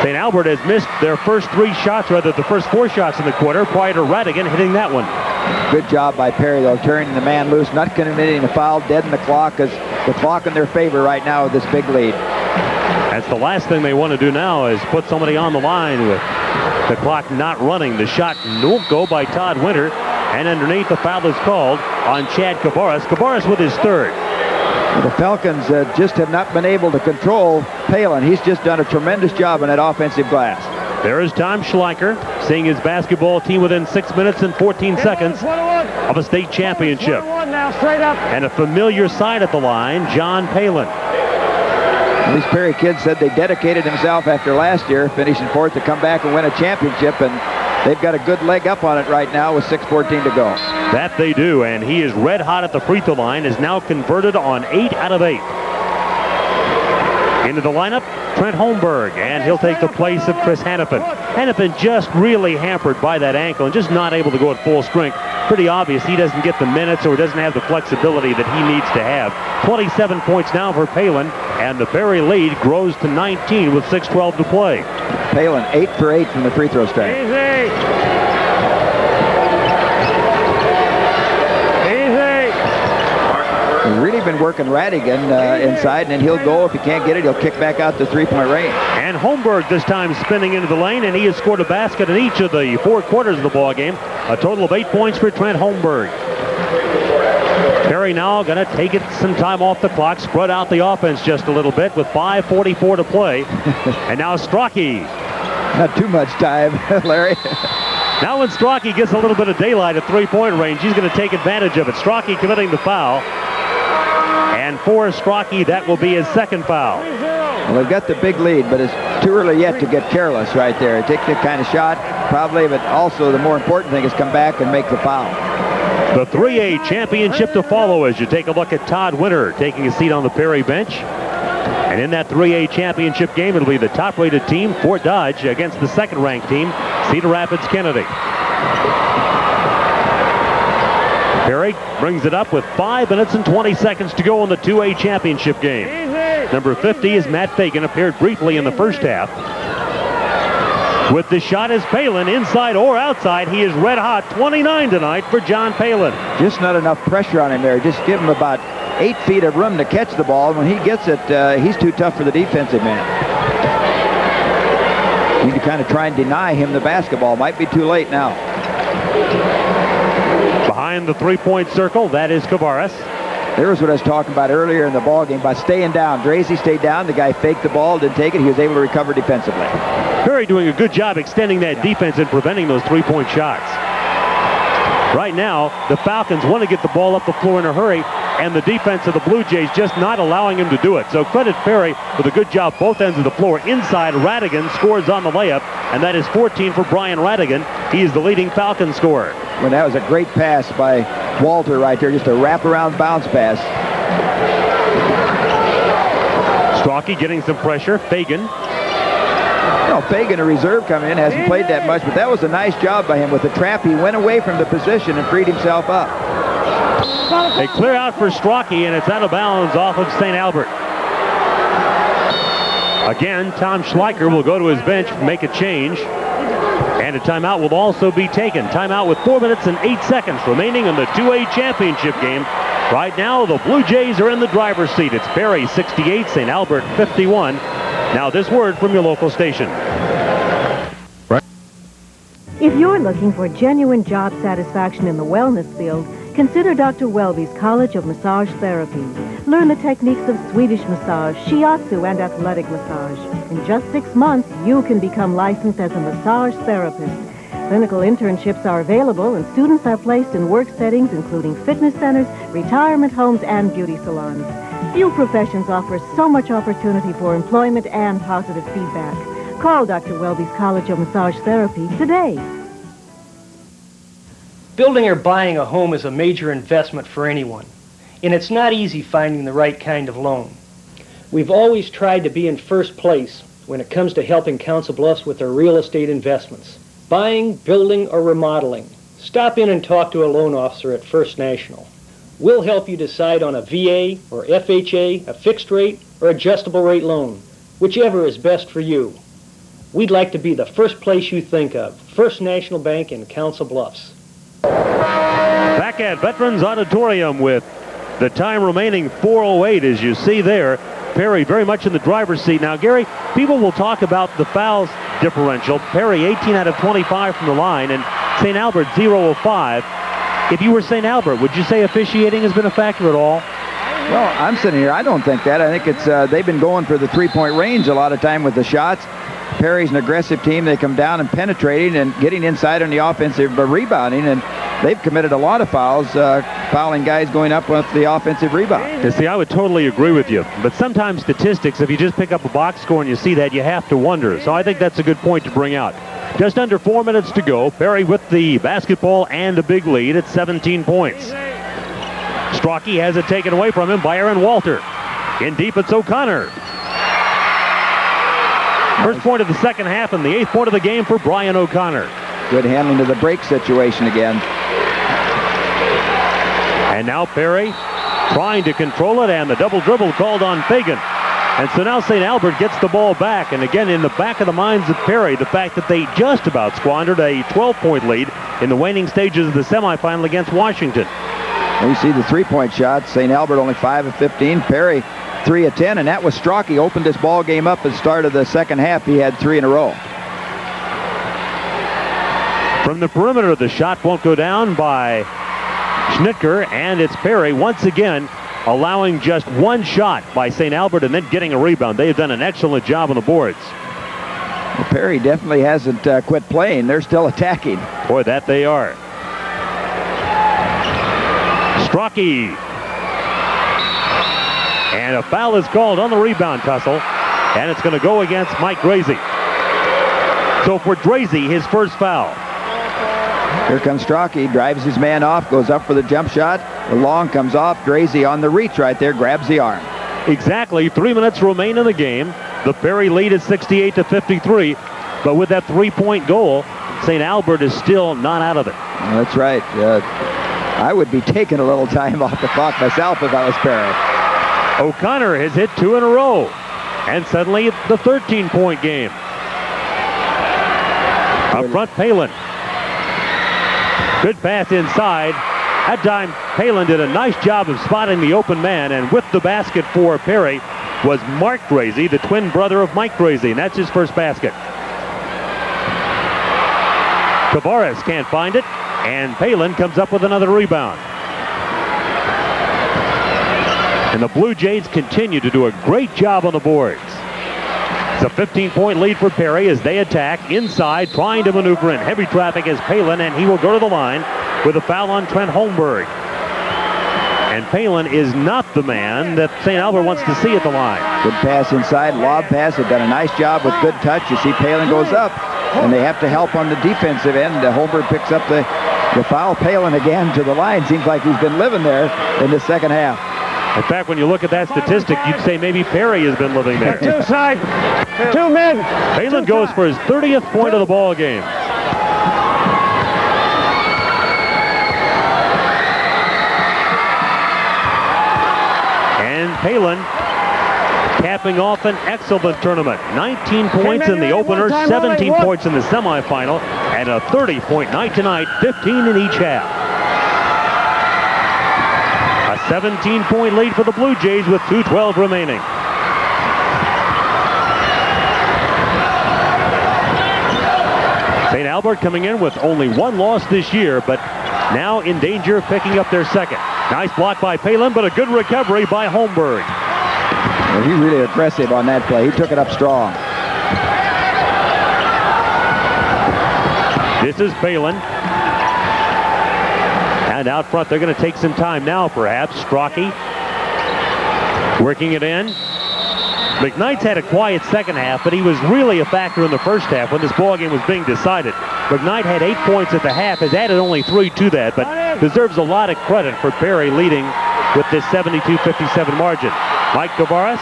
St. Albert has missed their first 3 shots, rather the first 4 shots in the quarter, prior to Radigan hitting that one. Good job by Perry, though, turning the man loose, not committing a foul, dead in the clock, as the clock in their favor right now with this big lead. That's the last thing they want to do now, is put somebody on the line with the clock not running. The shot won't go by Todd Winter, and underneath the foul is called on Chad Kavaris. Kavaris with his 3rd. The Falcons just have not been able to control Palin. He's just done a tremendous job on that offensive glass. There is Tom Schleicher, seeing his basketball team within 6 minutes and 14 seconds of a state championship. Now straight up. And a familiar side at the line, John Palin. These Perry kids said they dedicated himself after last year, finishing 4th, to come back and win a championship, and they've got a good leg up on it right now with 6:14 to go. That they do, and he is red hot at the free throw line, is now converted on 8 out of 8. Into the lineup, Trent Holmberg, and he'll take the place of Chris Hannafin. Hannafin just really hampered by that ankle and just not able to go at full strength. Pretty obvious he doesn't get the minutes or doesn't have the flexibility that he needs to have. 27 points now for Palin, and the Perry lead grows to 19 with 6:12 to play. Palin 8 for 8 from the free throw stand. He's really been working Radigan inside, and then he'll go. If he can't get it, he'll kick back out to three-point range. And Holmberg this time spinning into the lane, and he has scored a basket in each of the 4 quarters of the ball game. A total of 8 points for Trent Holmberg. Perry now going to take it some time off the clock, spread out the offense just a little bit with 5:44 to play. And now Strachey. Not too much time, Larry. Now when Strachey gets a little bit of daylight at three-point range, he's going to take advantage of it. Strachey committing the foul. And for Strachey, that will be his second foul. Well, they've got the big lead, but it's too early yet to get careless right there. Take the kind of shot, probably, but also the more important thing is come back and make the foul. The 3A championship to follow as you take a look at Todd Winter taking a seat on the Perry bench. And in that 3A championship game, it'll be the top-rated team, Fort Dodge, against the second-ranked team, Cedar Rapids Kennedy. Perry brings it up with 5 minutes and 20 seconds to go in the 2A championship game. Number 50 is Matt Fagan, appeared briefly in the first half. With the shot is Palin, inside or outside. He is red hot, 29 tonight for John Palin. Just not enough pressure on him there. Just give him about 8 feet of room to catch the ball. When he gets it, he's too tough for the defensive man. You need to kind of try and deny him the basketball. Might be too late now. Behind the three-point circle, that is Kavares. There's what I was talking about earlier in the ball game by staying down. Drazy stayed down. The guy faked the ball, didn't take it. He was able to recover defensively. Perry doing a good job extending that defense and preventing those three-point shots. Right now, the Falcons want to get the ball up the floor in a hurry, and the defense of the Blue Jays just not allowing him to do it. So credit Perry for the good job both ends of the floor. Inside, Radigan scores on the layup, and that is 14 for Brian Radigan. He is the leading Falcon scorer. Well, that was a great pass by Walter right there, just a wraparound bounce pass. Strachey getting some pressure. Fagan. No, Fagan, a reserve coming in, hasn't played that much, but that was a nice job by him. With the trap, he went away from the position and freed himself up. They clear out for Strachey, and it's out of bounds off of St. Albert. Again, Tom Schleicher will go to his bench, make a change. And a timeout will also be taken. Timeout with 4 minutes and 8 seconds remaining in the 2A championship game. Right now, the Blue Jays are in the driver's seat. It's Perry 68, St. Albert 51. Now this word from your local station. If you're looking for genuine job satisfaction in the wellness field, consider Dr. Welby's College of Massage Therapy. Learn the techniques of Swedish massage, shiatsu, and athletic massage. In just 6 months, you can become licensed as a massage therapist. Clinical internships are available, and students are placed in work settings including fitness centers, retirement homes, and beauty salons. Few professions offer so much opportunity for employment and positive feedback. Call Dr. Welby's College of Massage Therapy today. Building or buying a home is a major investment for anyone, and it's not easy finding the right kind of loan. We've always tried to be in first place when it comes to helping Council Bluffs with their real estate investments. Buying, building, or remodeling. Stop in and talk to a loan officer at First National. We'll help you decide on a VA or FHA, a fixed rate, or adjustable rate loan, whichever is best for you. We'd like to be the first place you think of. First National Bank in Council Bluffs. Back at Veterans Auditorium with the time remaining 4:08 as you see there. Perry very much in the driver's seat. Now, Gary, people will talk about the fouls differential. Perry 18 out of 25 from the line, and St. Albert 0 of 5. If you were St. Albert, would you say officiating has been a factor at all? Well, I'm sitting here. I don't think that. I think it's they've been going for the three-point range a lot of time with the shots. Perry's an aggressive team. They come down and penetrating and getting inside on the offensive rebounding, and they've committed a lot of fouls, fouling guys going up with the offensive rebound. You see, I would totally agree with you. But sometimes statistics, if you just pick up a box score and you see that, you have to wonder. So I think that's a good point to bring out. Just under 4 minutes to go. Perry with the basketball and a big lead at 17 points. Strachey has it taken away from him by Aaron Walter. In deep, it's O'Connor. First point of the second half and the 8th point of the game for Brian O'Connor. Good handling of the break situation again. And now Perry trying to control it, and the double dribble called on Fagan. And so now St. Albert gets the ball back, and again in the back of the minds of Perry, the fact that they just about squandered a 12-point lead in the waning stages of the semifinal against Washington. And you see the three-point shots. St. Albert only 5 of 15. Perry 3 of 10, and that was Strachey opened this ball game up at the start of the second half. He had 3 in a row. From the perimeter, the shot won't go down by Schnitker, and it's Perry once again allowing just one shot by St. Albert and then getting a rebound. They have done an excellent job on the boards. Well, Perry definitely hasn't quit playing. They're still attacking. Boy, that they are. Strachey. And a foul is called on the rebound tussle, and it's going to go against Mike Drazy. So for Drazy, his first foul. Here comes Strachey, drives his man off, goes up for the jump shot. The long comes off. Drazy on the reach right there, grabs the arm. Exactly 3 minutes remain in the game. The Perry lead is 68-53, but with that three-point goal, St. Albert is still not out of it. That's right. I would be taking a little time off the clock myself if I was Perry. O'Connor has hit 2 in a row, and suddenly it's the 13-point game. Up front, Palin. Good pass inside. That time, Palin did a nice job of spotting the open man, and with the basket for Perry was Mark Drazy, the twin brother of Mike Drazy, and that's his first basket. Tavares can't find it, and Palin comes up with another rebound. And the Blue Jays continue to do a great job on the boards. It's a 15-point lead for Perry as they attack inside, trying to maneuver in heavy traffic as Palin, and he will go to the line with a foul on Trent Holmberg. And Palin is not the man that St. Albert wants to see at the line. Good pass inside, lob pass. They've done a nice job with good touch. You see Palin goes up, and they have to help on the defensive end. Holmberg picks up the foul. Palin again to the line. Seems like he's been living there in the second half. In fact, when you look at that statistic, you'd say maybe Perry has been living there. 2 side, 2 mid. Palin goes for his 30th point of the ball game. And Palin capping off an excellent tournament. 19 points in the opener, 17 points in the semifinal, and a 30-point night tonight, 15 in each half. A 17-point lead for the Blue Jays with 2:12 remaining. St. Albert coming in with only one loss this year, but now in danger of picking up their second. Nice block by Palin, but a good recovery by Holmberg. Well, he really aggressive on that play. He took it up strong. This is Palin. And out front, they're going to take some time now, perhaps. Strachey working it in. McKnight's had a quiet second half, but he was really a factor in the first half when this ball game was being decided. McKnight had 8 points at the half, has added only 3 to that, but deserves a lot of credit for Perry leading with this 72-57 margin. Mike Tavares,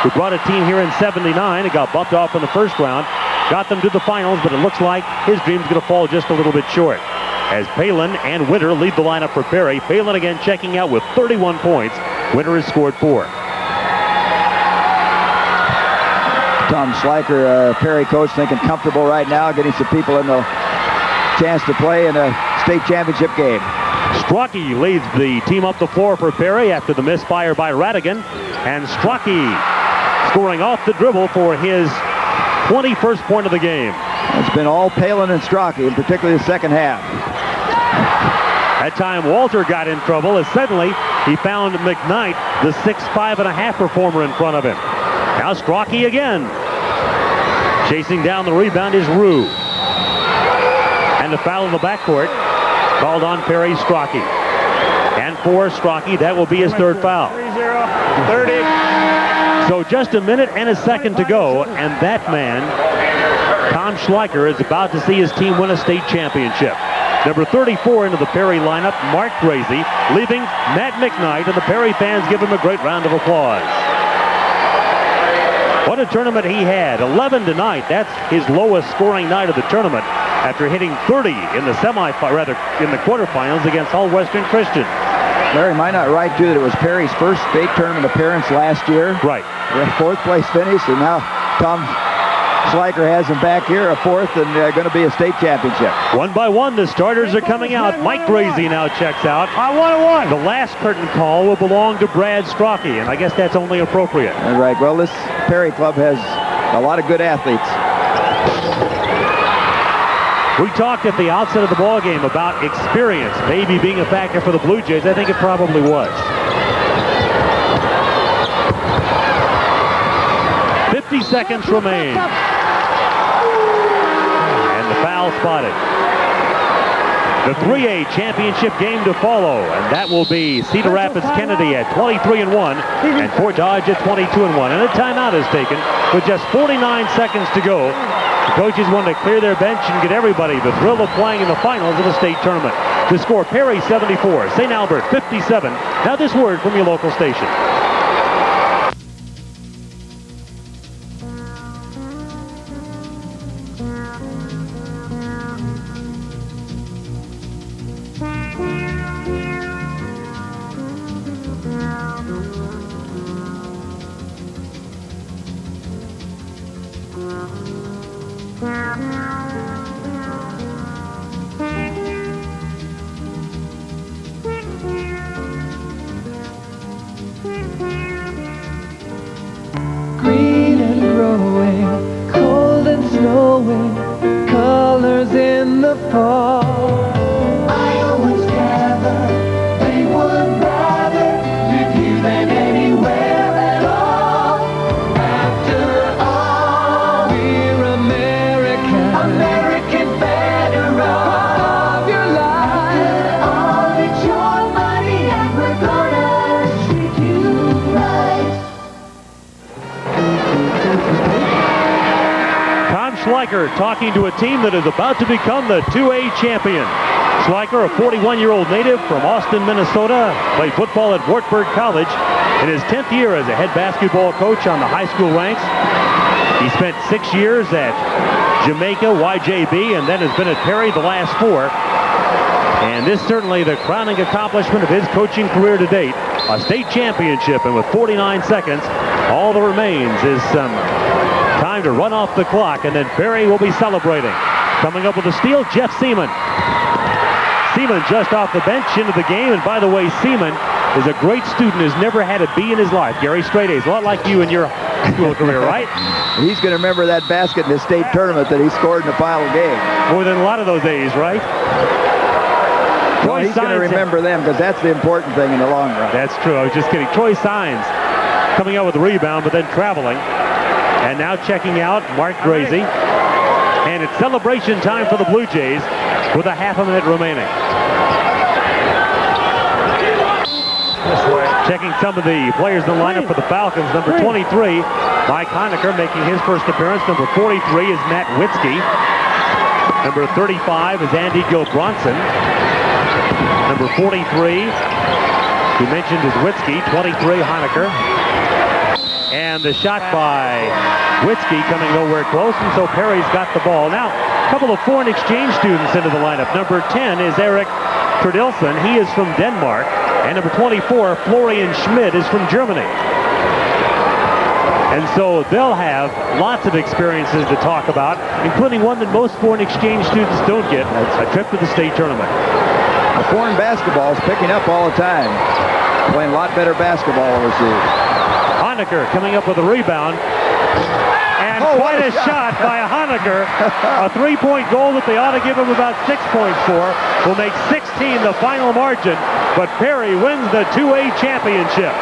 who brought a team here in 79 and got bumped off in the first round, got them to the finals, but it looks like his dream's going to fall just a little bit short. As Palin and Winter lead the lineup for Perry. Palin again checking out with 31 points. Winter has scored 4. Tom Schleicher, Perry coach, thinking comfortable right now, getting some people in the chance to play in a state championship game. Strachey leads the team up the floor for Perry after the misfire by Radigan. And Strachey scoring off the dribble for his 21st point of the game. It's been all Palin and Strachey, and particularly the second half. That time Walter got in trouble as suddenly he found McKnight, the 6'5.5" performer in front of him. Now Strachey again. Chasing down the rebound is Rue. And the foul in the backcourt called on Perry Strachey. And for Strachey, that will be his third foul. 30. So just a minute and a second to go, and that man, Tom Schleicher, is about to see his team win a state championship. Number 34 into the Perry lineup, Mark Drazy, leaving Matt McKnight, and the Perry fans give him a great round of applause. What a tournament he had. 11 tonight. That's his lowest scoring night of the tournament after hitting 30 in the in the quarterfinals against Hull Western Christian. Larry, am I not right, too, that it was Perry's first state tournament appearance last year? Right. Fourth place finish, and now Tom Schleicher has him back here, a fourth, and going to be a state championship. One by one, the starters are coming out. Mike Gracie now checks out. I won. The last curtain call will belong to Brad Strachey, and I guess that's only appropriate. All right. Well, this Perry club has a lot of good athletes. We talked at the outset of the ball game about experience maybe being a factor for the Blue Jays. I think it probably was. 50 seconds remain. And the foul spotted. The 3A championship game to follow, and that will be Cedar Rapids Kennedy at 23-1 and Fort Dodge at 22-1. And a timeout is taken with just 49 seconds to go. The coaches want to clear their bench and get everybody the thrill of playing in the finals of the state tournament. The score, Perry 74, St. Albert 57. Now this word from your local station. Green and growing, cold and snowing, colors in the fall. Iowans gather, they would rather live here than anywhere at all. After all, we're American veterans of your life. After all, it's your money and we're gonna treat you right. Tom Schleicher talking to a team that is about to become the 2A champion. Schleicher, a 41-year-old native from Austin, Minnesota, played football at Wartburg College in his 10th year as a head basketball coach on the high school ranks. He spent 6 years at Jamaica, YJB, and then has been at Perry the last 4. And this certainly the crowning accomplishment of his coaching career to date. A state championship, and with 49 seconds, all that remains is some time to run off the clock, and then Perry will be celebrating. Coming up with a steal, Jeff Seaman. Seaman just off the bench into the game, and by the way, Seaman is a great student, has never had a B in his life. Gary, straight A's, a lot like you in your high school career, right? He's going to remember that basket in the state tournament that he scored in the final game. More than a lot of those A's, right? Well, he's going to remember them because that's the important thing in the long run. That's true. I was just kidding. Troy Sines coming out with the rebound, but then traveling. And now checking out Mark Gracie. And it's celebration time for the Blue Jays with a half a minute remaining. Checking some of the players in the lineup for the Falcons. Number 23, Mike Honecker, making his first appearance. Number 43 is Matt Witzke. Number 35 is Andy Gilbronson. Number 43, he mentioned is Witzke. 23, Honecker. And the shot by Witzke coming nowhere close, and so Perry's got the ball. Now, a couple of foreign exchange students into the lineup. Number 10 is Eric Tredilson. He is from Denmark. And number 24, Florian Schmidt, is from Germany. And so they'll have lots of experiences to talk about, including one that most foreign exchange students don't get, a trip to the state tournament. The foreign basketball is picking up all the time. Playing a lot better basketball overseas. Honecker coming up with a rebound. And quite a shot by Honecker. A three-point goal that they ought to give him about 6 points for. Will make 16 the final margin. But Perry wins the 2A championship.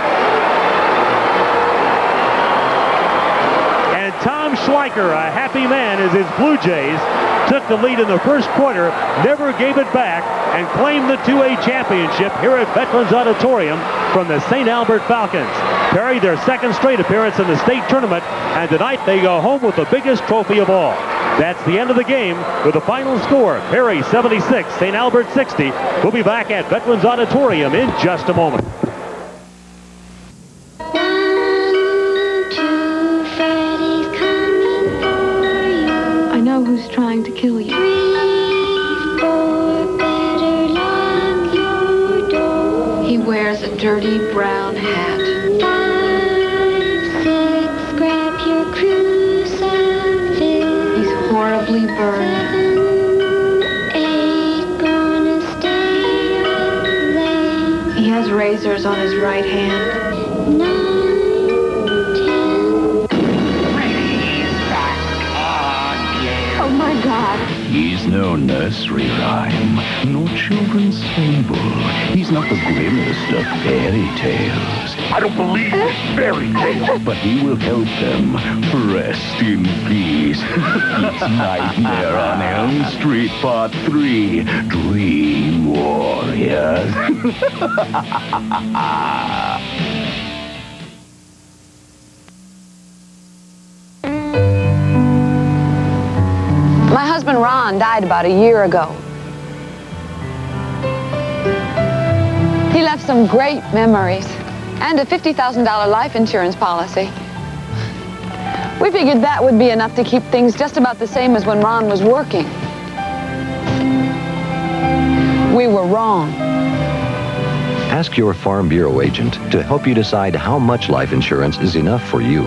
And Tom Schleicher, a happy man, as his Blue Jays took the lead in the first quarter, never gave it back, and claimed the 2A championship here at Veterans Auditorium from the St. Albert Falcons. Perry, their second straight appearance in the state tournament, and tonight they go home with the biggest trophy of all. That's the end of the game with the final score. Perry 76, St. Albert 60. We'll be back at Veterans Auditorium in just a moment. One, two, Freddy. trying to kill you. He wears a dirty brown hat. He's horribly burned. He has razors on his right hand. Oh, my God. He's no nursery rhyme, no children's fable. He's not the grimmest of fairy tales. I don't believe in fairy tales. But he will help them rest in peace. It's Nightmare on Elm Street Part 3, Dream Warriors. My husband Ron died about a year ago. He left some great memories and a $50,000 life insurance policy. We figured that would be enough to keep things just about the same as when Ron was working. We were wrong. Ask your Farm Bureau agent to help you decide how much life insurance is enough for you.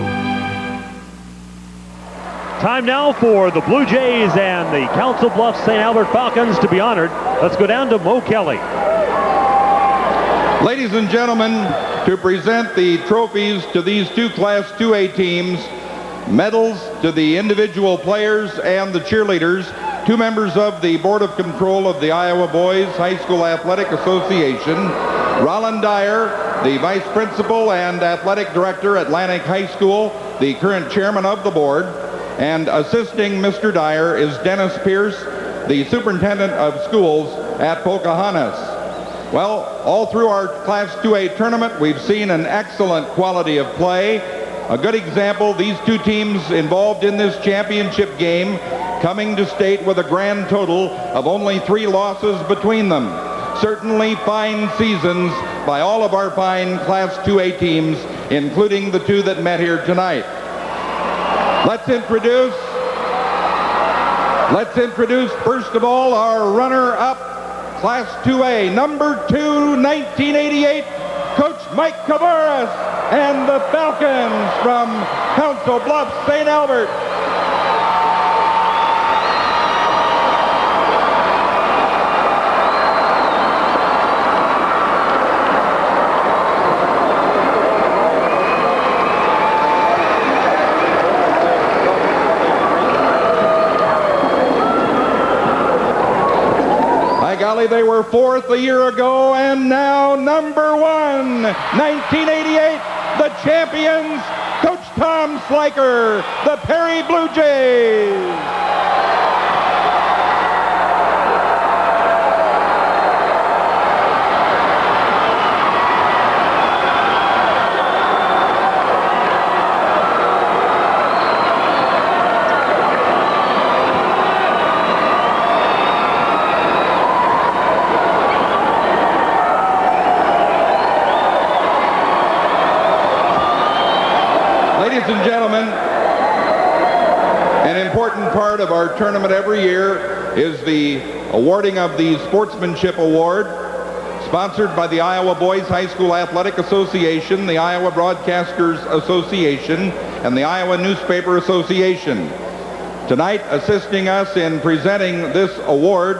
Time now for the Blue Jays and the Council Bluffs St. Albert Falcons to be honored. Let's go down to Mo Kelly. Ladies and gentlemen, to present the trophies to these two Class 2A teams, medals to the individual players and the cheerleaders, two members of the Board of Control of the Iowa Boys High School Athletic Association, Roland Dyer, the Vice Principal and Athletic Director at Atlantic High School, the current Chairman of the Board, and assisting Mr. Dyer is Dennis Pierce, the Superintendent of Schools at Pocahontas. Well, all through our Class 2A tournament, we've seen an excellent quality of play. A good example, these two teams involved in this championship game coming to state with a grand total of only 3 losses between them. Certainly fine seasons by all of our fine Class 2A teams, including the two that met here tonight. Let's introduce first of all our runner-up, Class 2A, number 2, 1988, Coach Mike Kavaras and the Falcons from Council Bluffs, St. Albert. Golly, they were 4th a year ago, and now number 1, 1988, the champions, Coach Tom Sliker, the Perry Blue Jays. Ladies and gentlemen, an important part of our tournament every year is the awarding of the Sportsmanship Award, sponsored by the Iowa Boys High School Athletic Association, the Iowa Broadcasters Association, and the Iowa Newspaper Association. Tonight, assisting us in presenting this award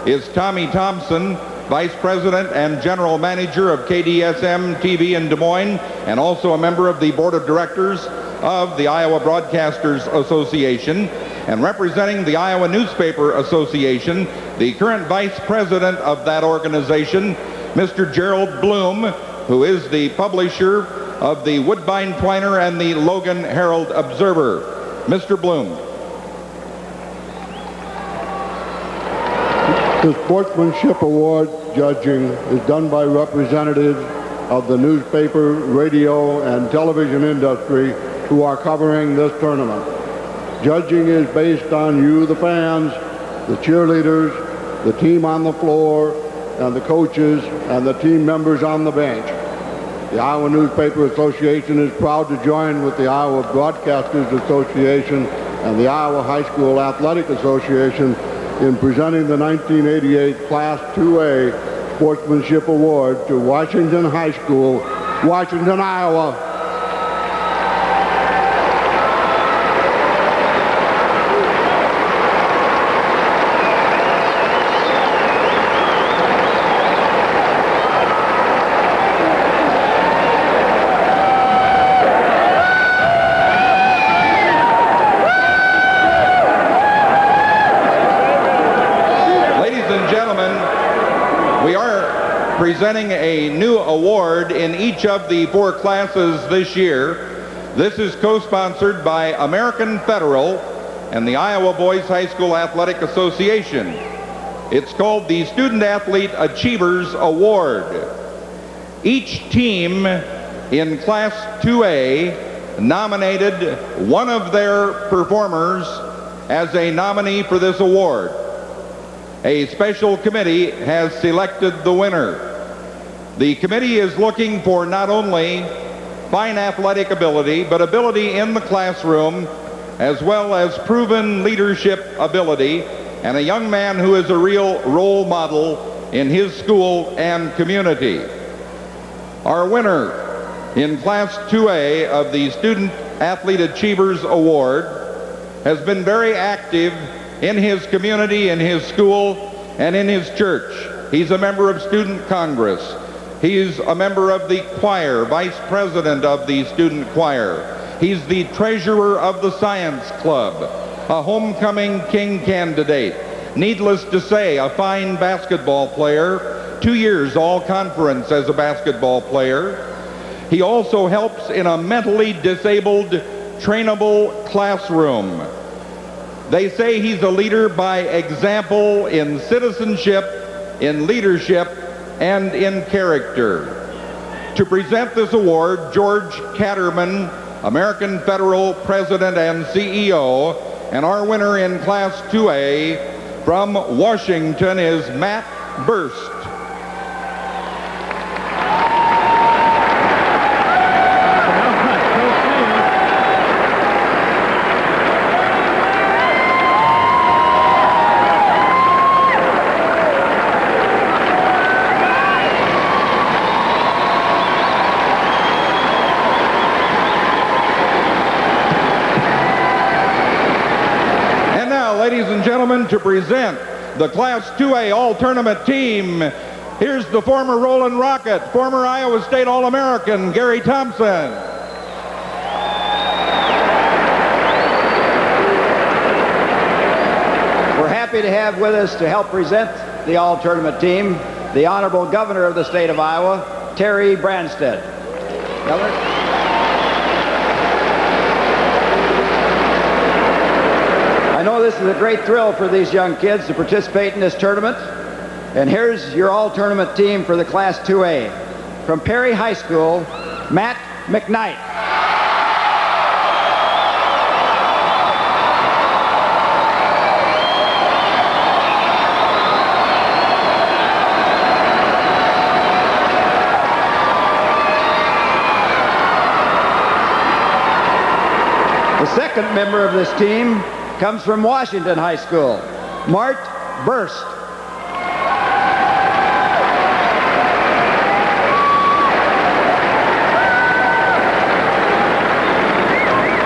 is Tommy Thompson, Vice President and General Manager of KDSM TV in Des Moines, and also a member of the Board of Directors of the Iowa Broadcasters Association, and representing the Iowa Newspaper Association, the current Vice President of that organization, Mr. Gerald Bloom, who is the publisher of the Woodbine Twiner and the Logan Herald Observer. Mr. Bloom. The Sportsmanship Award judging is done by representatives of the newspaper, radio, and television industry who are covering this tournament. Judging is based on you, the fans, the cheerleaders, the team on the floor, and the coaches, and the team members on the bench. The Iowa Newspaper Association is proud to join with the Iowa Broadcasters Association and the Iowa High School Athletic Association in presenting the 1988 Class 2A Sportsmanship Award to Washington High School, Washington, Iowa. Presenting a new award in each of the 4 classes this year. This is co-sponsored by American Federal and the Iowa Boys High School Athletic Association. It's called the Student Athlete Achievers Award. Each team in Class 2A nominated one of their performers as a nominee for this award. A special committee has selected the winner. The committee is looking for not only fine athletic ability, but ability in the classroom, as well as proven leadership ability, and a young man who is a real role model in his school and community. Our winner in Class 2A of the Student Athlete Achievers Award has been very active in his community, in his school, and in his church. He's a member of Student Congress. He's a member of the choir, vice president of the student choir. He's the treasurer of the Science Club, a homecoming king candidate. Needless to say, a fine basketball player, 2 years all-conference as a basketball player. He also helps in a mentally disabled, trainable classroom. They say he's a leader by example in citizenship, in leadership, and in character. To present this award, George Catterman, American Federal President and CEO, and our winner in Class 2A from Washington is Matt Burst. Ladies and gentlemen, to present the Class 2A All-Tournament team, here's the former Roland Rocket, former Iowa State All-American, Gary Thompson. We're happy to have with us to help present the All-Tournament team, the Honorable Governor of the State of Iowa, Terry Branstad. Governor? I know this is a great thrill for these young kids to participate in this tournament. And here's your all-tournament team for the Class 2A. From Perry High School, Matt McKnight. The second member of this team comes from Washington High School, Mart Burst.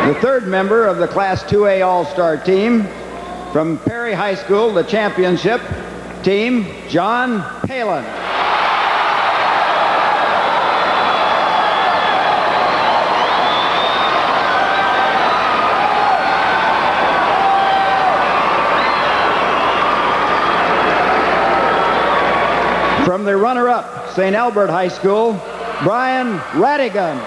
The third member of the Class 2A All-Star team, from Perry High School, the championship team, John Palin. From the runner-up, St. Albert High School, Brian Radigan.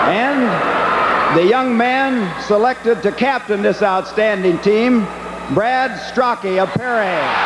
And the young man selected to captain this outstanding team, Brad Strachey of Perry.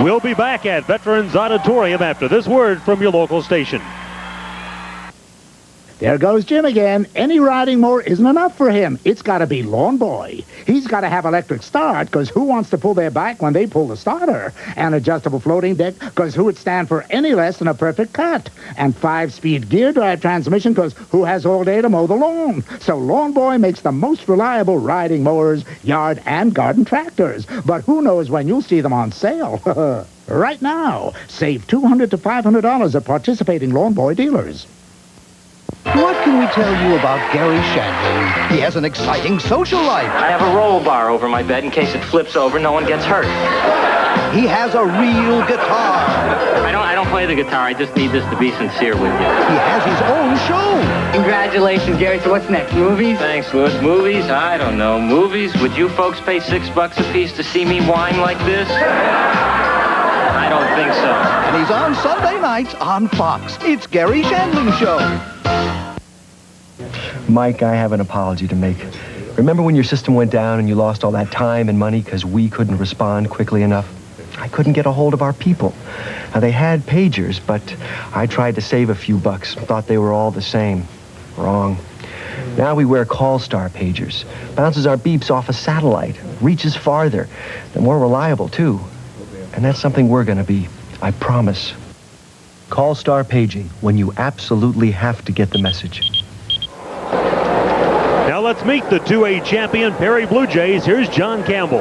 We'll be back at Veterans Auditorium after this word from your local station. There goes Jim again. Any riding mower isn't enough for him. It's got to be Lawn Boy. He's got to have electric start, because who wants to pull their bike when they pull the starter? And adjustable floating deck, because who would stand for any less than a perfect cut? And 5-speed gear drive transmission, because who has all day to mow the lawn? So Lawn Boy makes the most reliable riding mowers, yard and garden tractors. But who knows when you'll see them on sale? Right now, save $200 to $500 at participating Lawn Boy dealers. What can we tell you about Gary Shandling? He has an exciting social life. I have a roll bar over my bed in case it flips over, no one gets hurt. He has a real guitar. I don't play the guitar. I just need this to be sincere with you. He has his own show. Congratulations, Gary. So what's next? Movies? Thanks, Louis. Movies? I don't know. Movies? Would you folks pay $6 a piece to see me whine like this? I don't think so. And he's on Sunday nights on Fox. It's Gary Shandling Show. Mike, I have an apology to make. Remember when your system went down and you lost all that time and money because we couldn't respond quickly enough? I couldn't get a hold of our people. Now, they had pagers, but I tried to save a few bucks. Thought they were all the same. Wrong. Now we wear Call-Star pagers. Bounces our beeps off a satellite. Reaches farther. They're more reliable, too. And that's something we're going to be. I promise. Call-Star paging when you absolutely have to get the message. Now let's meet the 2A champion Perry Blue Jays. Here's John Campbell.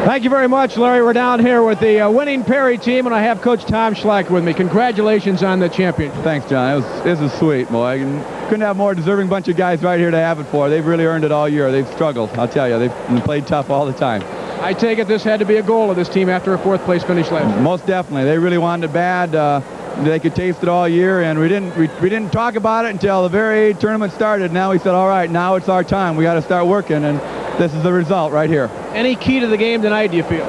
Thank you very much, Larry. We're down here with the winning Perry team, and I have Coach Tom Schleck with me. Congratulations on the championship. Thanks, John. This is sweet, boy. Couldn't have a more deserving bunch of guys right here to have it for. They've really earned it all year. They've struggled, I'll tell you. They've played tough all the time. I take it this had to be a goal of this team after a fourth-place finish last year. Most definitely. They really wanted it bad. They could taste it all year, and we didn't talk about it until the very tournament started. Now we said, all right, now it's our time. We got to start working, and this is the result right here. Any key to the game tonight, do you feel?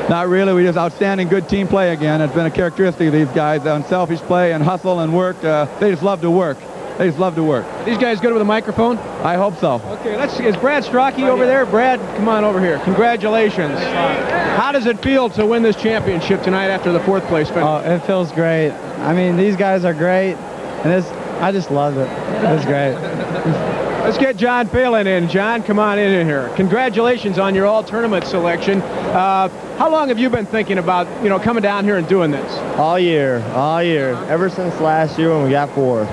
Not really. We just outstanding good team play again. It's been a characteristic of these guys. Unselfish play and hustle and work. They just love to work. They just love to work. Are these guys good with a microphone? I hope so. Okay, is Brad Strachey over there? Brad, come on over here. Congratulations. How does it feel to win this championship tonight after the fourth-place finish? Oh, it feels great. I mean, these guys are great, and I just love it. It's great. Let's get John Phelan in. John, come on in here. Congratulations on your all-tournament selection. How long have you been thinking about, coming down here and doing this? All year. Ever since last year when we got fourth.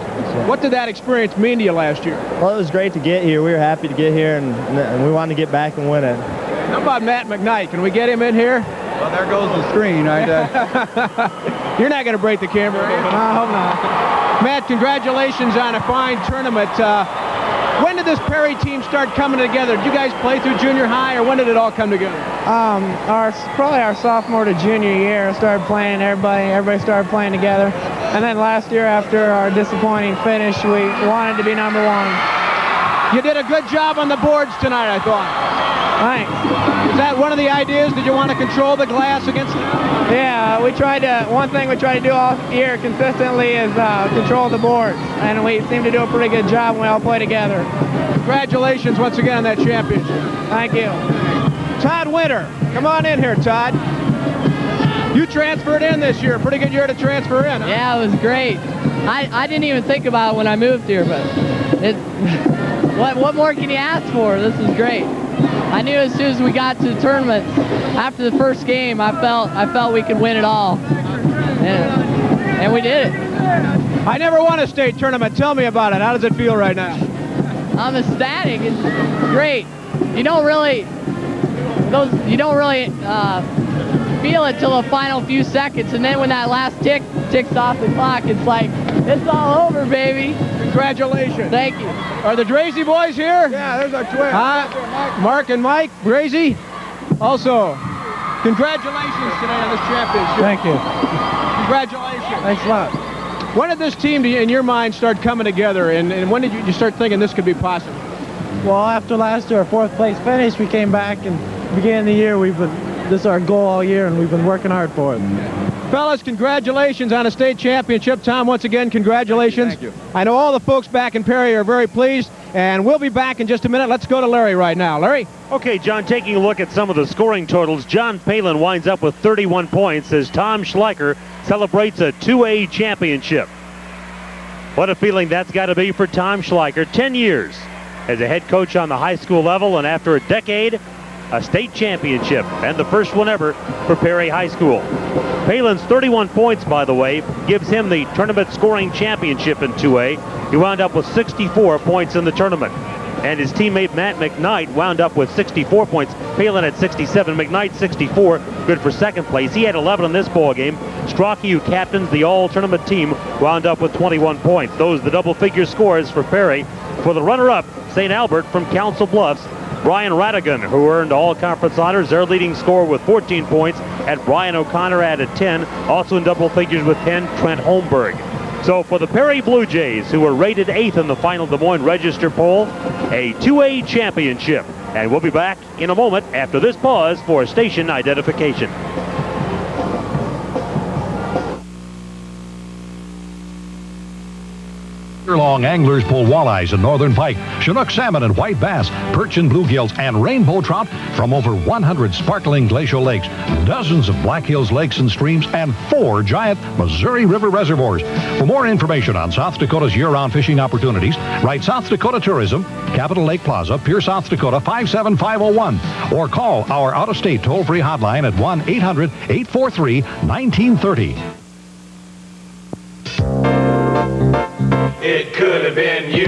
What did that experience mean to you last year? Well, it was great to get here. We were happy to get here, and we wanted to get back and win it. How about Matt McKnight? Can we get him in here? Well, there goes the screen right there. You're not going to break the camera. I hope not. Matt, congratulations on a fine tournament. When did this Perry team start coming together? Did you guys play through junior high, or when did it all come together? Probably our sophomore to junior year, started playing. Everybody started playing together. And then last year, after our disappointing finish, we wanted to be number one. You did a good job on the boards tonight, I thought. Thanks. Is that one of the ideas? Did you want to control the glass against them? Yeah, one thing we try to do all year consistently is control the boards. And we seem to do a pretty good job when we all play together. Congratulations once again on that championship. Thank you. Todd Winter, come on in here, Todd. You transferred in this year. Pretty good year to transfer in, huh? Yeah, it was great. I didn't even think about it when I moved here, but what more can you ask for? This is great. I knew as soon as we got to the tournament, after the first game, I felt we could win it all. And we did it. I never won a state tournament. Tell me about it. How does it feel right now? I'm ecstatic. It's great. You don't really feel it till the final few seconds, and then when that last tick ticks off the clock, it's like, it's all over, baby. Congratulations. Thank you. Are the Drazy boys here? Yeah, there's our twins. Mark and Mike Drazy. Also, congratulations today on this championship. Thank you. Congratulations. Thanks a lot. When did this team, in your mind, start coming together, and when did you start thinking this could be possible? Well, after last year, our fourth place finish, we came back and began the year. This is our goal all year, and we've been working hard for it. Fellas, congratulations on a state championship. Tom, once again, congratulations. Thank you. I know all the folks back in Perry are very pleased. And we'll be back in just a minute. Let's go to Larry right now. Larry? Okay, John, taking a look at some of the scoring totals, John Palin winds up with 31 points as Tom Schleicher celebrates a 2A championship. What a feeling that's got to be for Tom Schleicher. 10 years as a head coach on the high school level, and after a decade, a state championship, and the first one ever for Perry High School. Palin's 31 points, by the way, gives him the tournament scoring championship in 2A. He wound up with 64 points in the tournament. And his teammate Matt McKnight wound up with 64 points. Palin had 67, McKnight 64, good for second place. He had 11 in this ball game. Strachey, who captains the all-tournament team, wound up with 21 points. Those are the double-figure scores for Perry. For the runner-up, St. Albert from Council Bluffs, Brian Radigan, who earned all-conference honors, their leading scorer with 14 points, and Brian O'Connor added 10. Also in double figures with 10, Trent Holmberg. So for the Perry Blue Jays, who were rated 8th in the final Des Moines Register poll, a 2A championship. And we'll be back in a moment after this pause for station identification. Year-long anglers pull walleyes and northern pike, Chinook salmon and white bass, perch and bluegills, and rainbow trout from over 100 sparkling glacial lakes, dozens of Black Hills lakes and streams, and 4 giant Missouri River reservoirs. For more information on South Dakota's year-round fishing opportunities, write South Dakota Tourism, Capitol Lake Plaza, Pierre, South Dakota, 57501, or call our out-of-state toll-free hotline at 1-800-843-1930. It could have been you.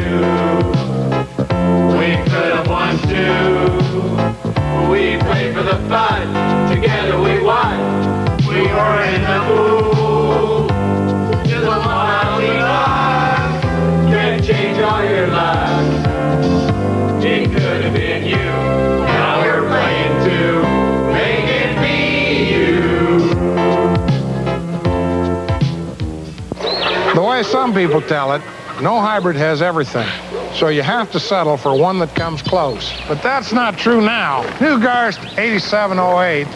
We could have won too. We played for the fun. Together we won. We were in the mood. Just one only love can change all your lives. It could have been you. Now we're playing too. Make it be you. The way some people tell it, no hybrid has everything, so you have to settle for one that comes close. But that's not true now. New Garst 8708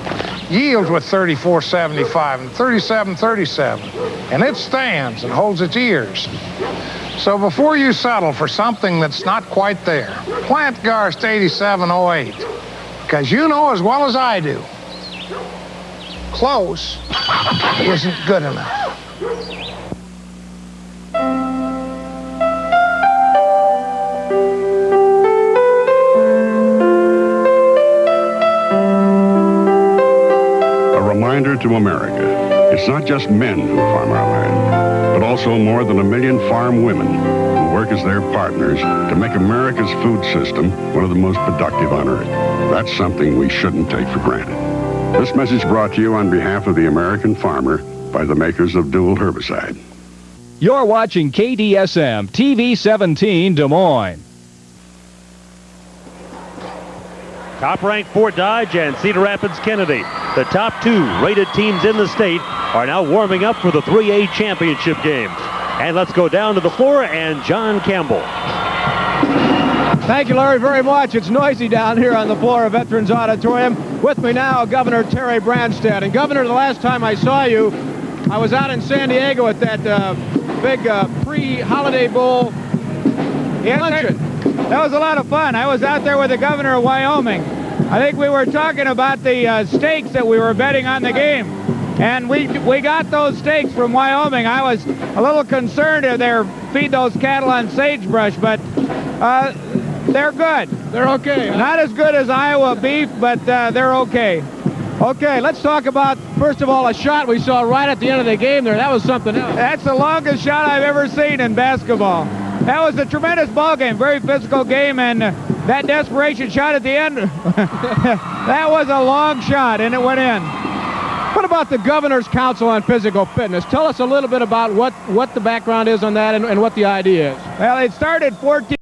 yields with 3475 and 3737, and it stands and holds its ears. So before you settle for something that's not quite there, plant Garst 8708, because you know as well as I do, close isn't good enough. Reminder to America, it's not just men who farm our land, but also more than 1 million farm women who work as their partners to make America's food system one of the most productive on earth. That's something we shouldn't take for granted. This message brought to you on behalf of the American farmer by the makers of Dual Herbicide. You're watching KDSM TV 17 Des Moines. Top-ranked Fort Dodge and Cedar Rapids Kennedy, the top 2 rated teams in the state, are now warming up for the 3A championship games. And let's go down to the floor and John Campbell. Thank you, Larry, very much. It's noisy down here on the floor of Veterans Auditorium. With me now, Governor Terry Branstad. And Governor, the last time I saw you, I was out in San Diego at that big pre-holiday bowl luncheon. That was a lot of fun. I was out there with the governor of Wyoming. I think we were talking about the stakes that we were betting on the game. And we got those stakes from Wyoming. I was a little concerned if they feed those cattle on sagebrush, but they're good. They're okay. Huh? Not as good as Iowa beef, but they're okay. Okay, let's talk about, first of all, a shot we saw right at the end of the game there. That was something else. That's the longest shot I've ever seen in basketball. That was a tremendous ball game, very physical game, and that desperation shot at the end, that was a long shot, and it went in. What about the Governor's Council on Physical Fitness? Tell us a little bit about what the background is on that and what the idea is. Well, it started 14